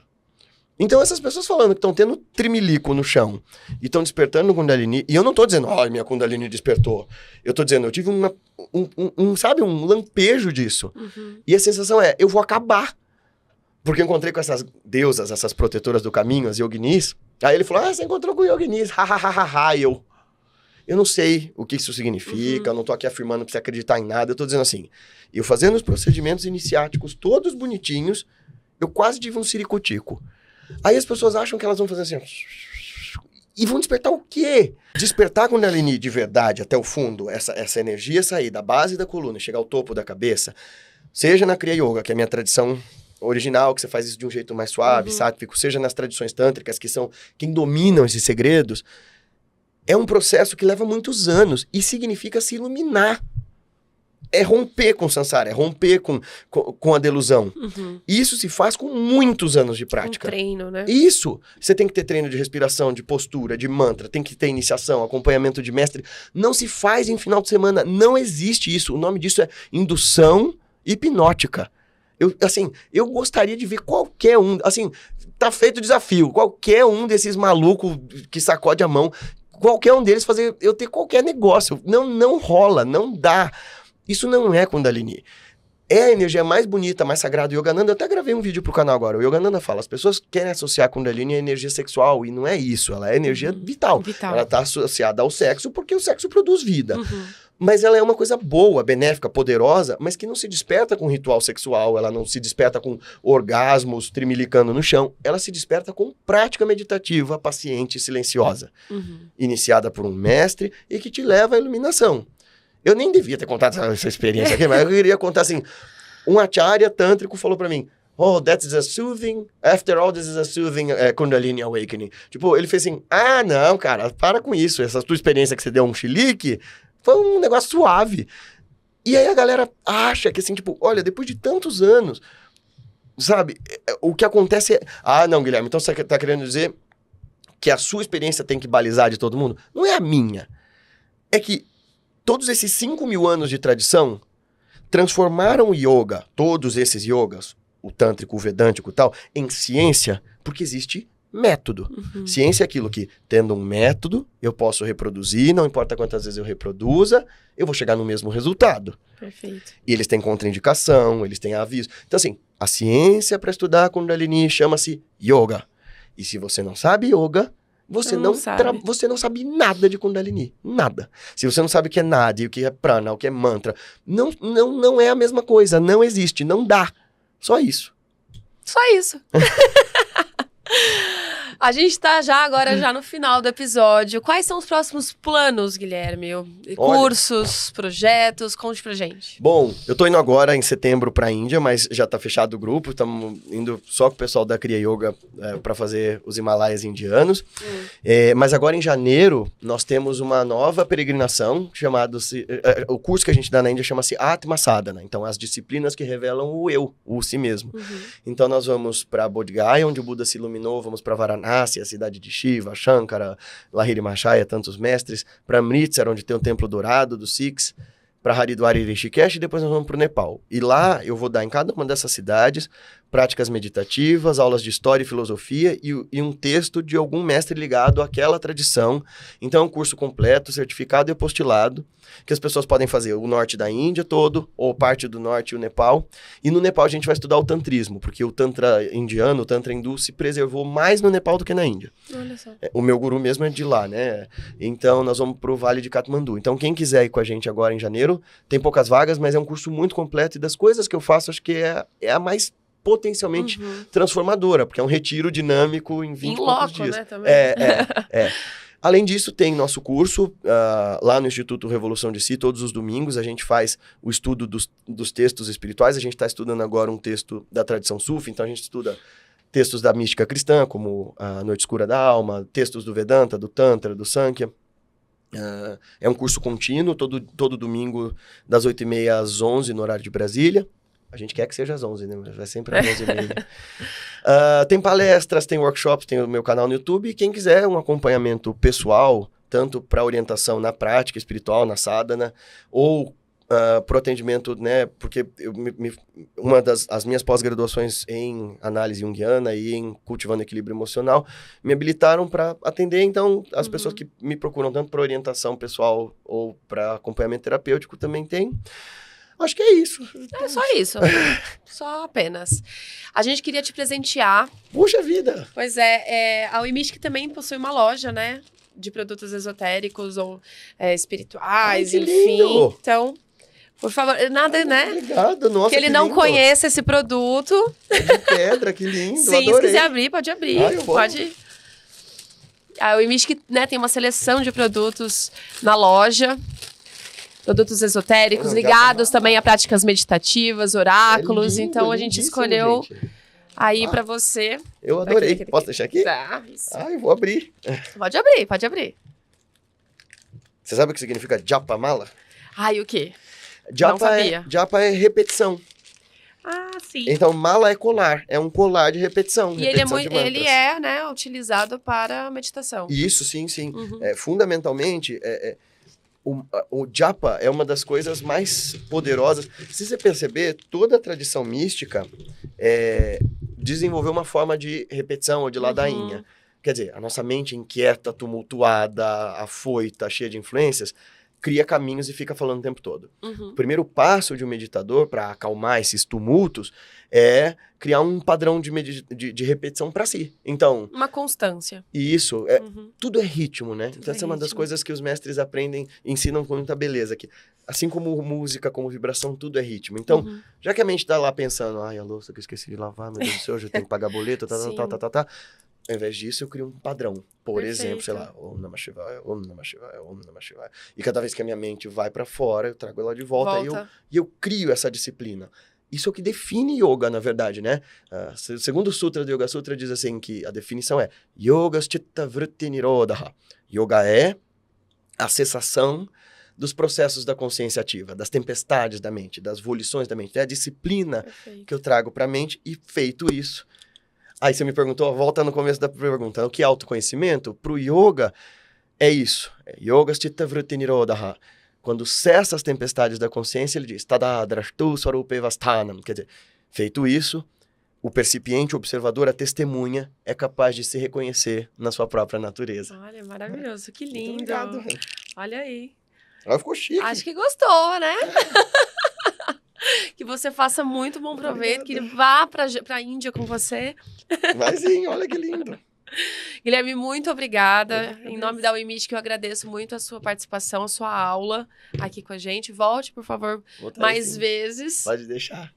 Então essas pessoas falando que estão tendo trimilico no chão e estão despertando no Kundalini, e eu não tô dizendo, minha Kundalini despertou. Eu tô dizendo, eu tive um lampejo disso. Uhum. E a sensação é, eu vou acabar. Porque eu encontrei com essas deusas, essas protetoras do caminho, as yoginis. Aí ele falou, você encontrou com yoginis, ha. Eu não sei o que isso significa, eu não tô aqui afirmando pra você acreditar em nada, eu tô dizendo assim, eu fazendo os procedimentos iniciáticos todos bonitinhos, eu quase tive um siricutico. Aí as pessoas acham que elas vão fazer assim, e vão despertar o quê? Despertar com Kundalini de verdade até o fundo, essa energia sair da base da coluna, chegar ao topo da cabeça, seja na Kriya Yoga, que é a minha tradição original, que você faz isso de um jeito mais suave, sátrico, seja nas tradições tântricas, que são quem dominam esses segredos, é um processo que leva muitos anos e significa se iluminar. É romper com o samsara, é romper com a delusão. Isso se faz com muitos anos de prática. Um treino, né? Isso! Você tem que ter treino de respiração, de postura, de mantra, tem que ter iniciação, acompanhamento de mestre. Não se faz em final de semana, não existe isso. O nome disso é indução hipnótica. Eu gostaria de ver qualquer um, assim, tá feito o desafio, qualquer um desses malucos que sacode a mão, qualquer um deles fazer eu ter qualquer negócio. Não rola, não dá. Isso não é Kundalini. É a energia mais bonita, mais sagrada. O Yogananda, eu até gravei um vídeo pro canal agora. O Yogananda fala, as pessoas querem associar a Kundalini à energia sexual, e não é isso. Ela é energia vital. Ela tá associada ao sexo, porque o sexo produz vida. Mas ela é uma coisa boa, benéfica, poderosa, mas que não se desperta com ritual sexual, ela não se desperta com orgasmos trimilicando no chão. Ela se desperta com prática meditativa, paciente e silenciosa. Iniciada por um mestre e que te leva à iluminação. Eu nem devia ter contado essa experiência aqui, mas eu queria contar assim, um acharya tântrico falou pra mim, oh, that is a soothing, after all, this is a soothing Kundalini awakening. Tipo, ele fez assim, não, cara, para com isso, essa tua experiência que você deu um chilique, foi um negócio suave. E aí a galera acha que assim, tipo, olha, depois de tantos anos, sabe, o que acontece é, não, Guilherme, então você tá querendo dizer que a sua experiência tem que balizar de todo mundo? Não é a minha. É que todos esses 5.000 anos de tradição transformaram o yoga, todos esses yogas, o tântrico, o vedântico e tal, em ciência, porque existe método. Ciência é aquilo que, tendo um método, eu posso reproduzir, não importa quantas vezes eu reproduza, eu vou chegar no mesmo resultado. Perfeito. E eles têm contraindicação, eles têm aviso. Então, assim, a ciência para estudar Kundalini chama-se yoga. E se você não sabe yoga, você não sabe nada de Kundalini. Nada. Se você não sabe o que é Nadi, o que é prana, o que é mantra, não é a mesma coisa. Não existe. Não dá. Só isso. Só isso. A gente tá já no final do episódio. Quais são os próximos planos, Guilherme? Cursos, projetos, conte pra gente. Bom, eu tô indo agora em setembro pra Índia, mas já tá fechado o grupo. Estamos indo só com o pessoal da Kriya Yoga pra fazer os Himalaias indianos. Mas agora em janeiro, nós temos uma nova peregrinação, o curso que a gente dá na Índia chama-se Atma Sadhana. Então, as disciplinas que revelam o eu, o si mesmo. Então, nós vamos pra Bodh Gaya, onde o Buda se iluminou, vamos pra Varanasi, a cidade de Shiva, Shankara, Lahiri Mahashaya, tantos mestres, para Amritsar, onde tem o Templo Dourado dos Sikhs, para Haridwar e Rishikesh, e depois nós vamos para o Nepal. E lá eu vou dar em cada uma dessas cidades práticas meditativas, aulas de história e filosofia e um texto de algum mestre ligado àquela tradição. Então é um curso completo, certificado e apostilado, que as pessoas podem fazer o norte da Índia todo, ou parte do norte e o Nepal. E no Nepal a gente vai estudar o tantrismo, porque o tantra indiano, o tantra hindu, se preservou mais no Nepal do que na Índia. Olha só. O meu guru mesmo é de lá, né? Então nós vamos pro Vale de Katmandu. Então quem quiser ir com a gente agora em janeiro, tem poucas vagas, mas é um curso muito completo, e das coisas que eu faço, acho que é a mais potencialmente transformadora, porque é um retiro dinâmico em 20 e poucos dias. Né, também. Além disso, tem nosso curso lá no Instituto Revolução de Si, todos os domingos a gente faz o estudo dos textos espirituais. A gente está estudando agora um texto da tradição Sufi, então a gente estuda textos da mística cristã, como a Noite Escura da Alma, textos do Vedanta, do Tantra, do Sankhya. É um curso contínuo, todo domingo, das 8h30 às 11h, no horário de Brasília. A gente quer que seja às 11h, né? Mas vai sempre às 11h30. Tem palestras, tem workshops, tem o meu canal no YouTube. E quem quiser um acompanhamento pessoal, tanto para orientação na prática espiritual, na sadhana, ou para o atendimento, né? Porque as minhas pós-graduações em análise junguiana e em cultivando equilíbrio emocional me habilitaram para atender. Então, as pessoas que me procuram tanto para orientação pessoal ou para acompanhamento terapêutico também tem. Acho que é isso. É só isso. Só apenas. A gente queria te presentear. Puxa vida! Pois a Wimishk também possui uma loja, né? De produtos esotéricos ou espirituais, Ai, enfim. Lindo. Então, por favor, nada, né? Obrigado, nossa, que ele não lindo. conheça esse produto. É de pedra, que lindo, Sim, adorei. se quiser abrir, pode abrir. Pode. A Wimishk, né, tem uma seleção de produtos na loja. produtos esotéricos ligados também a práticas meditativas, oráculos. lindo, Então a gente escolheu gente. aí pra você. Eu adorei. Aqui. Posso deixar aqui? Tá, isso. Eu vou abrir. Pode abrir, pode abrir. Você sabe o que significa japa mala? Ai, o quê? Não Japa sabia. Japa é repetição. Ah, sim. Então, mala é colar. É um colar de repetição. E ele é, né, utilizado para meditação. Isso, sim, sim. Uhum. Fundamentalmente, o japa é uma das coisas mais poderosas. Se você perceber, toda a tradição mística desenvolveu uma forma de repetição ou de ladainha. Quer dizer, a nossa mente inquieta, tumultuada, afoita, cheia de influências, cria caminhos e fica falando o tempo todo. O primeiro passo de um meditador para acalmar esses tumultos é criar um padrão de repetição para si. Então... uma constância. Isso. Tudo é ritmo, né? Então, essa é uma das coisas que os mestres aprendem, ensinam com muita beleza aqui. Assim como música, como vibração, tudo é ritmo. Então, já que a mente tá lá pensando, ai, a louça que eu esqueci de lavar, meu Deus do céu, eu já tenho que pagar boleto, Ao invés disso, eu crio um padrão. Por exemplo, sei lá, Om Namah Shivaya, Om Namah Shivaya, Om Namah Shivaya. E cada vez que a minha mente vai para fora, eu trago ela de volta. E eu crio essa disciplina. Isso é o que define yoga, na verdade, né? O segundo sutra do Yoga Sutra diz assim que a definição é Yogas Chitta Vritti Nirodha. Yoga é a cessação dos processos da consciência ativa, das tempestades da mente, das volições da mente. É a disciplina que eu trago para a mente e feito isso. Aí você me perguntou, volta no começo da pergunta, o que é autoconhecimento? Para o yoga, é isso. Yogas Chitta Vritti Nirodha. Quando cessa as tempestades da consciência, ele diz, Tada Drashtu Swarupevasthanam. Quer dizer, feito isso, o percipiente, o observador, a testemunha, é capaz de se reconhecer na sua própria natureza. Olha, maravilhoso, que lindo. Muito obrigado. Olha aí. Ela ficou chique. Acho que gostou, né? Que você faça muito bom proveito, que ele vá pra Índia com você. Vai sim, olha que lindo. Guilherme, muito obrigada. Em nome da WeMeet, que eu agradeço muito a sua participação, a sua aula aqui com a gente. Volte, por favor, mais vezes. Pode deixar.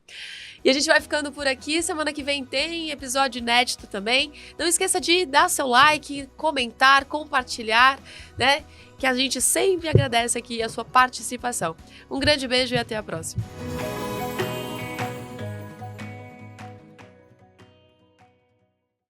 E a gente vai ficando por aqui. Semana que vem tem episódio inédito também. Não esqueça de dar seu like, comentar, compartilhar, né? Que a gente sempre agradece aqui a sua participação. Um grande beijo e até a próxima.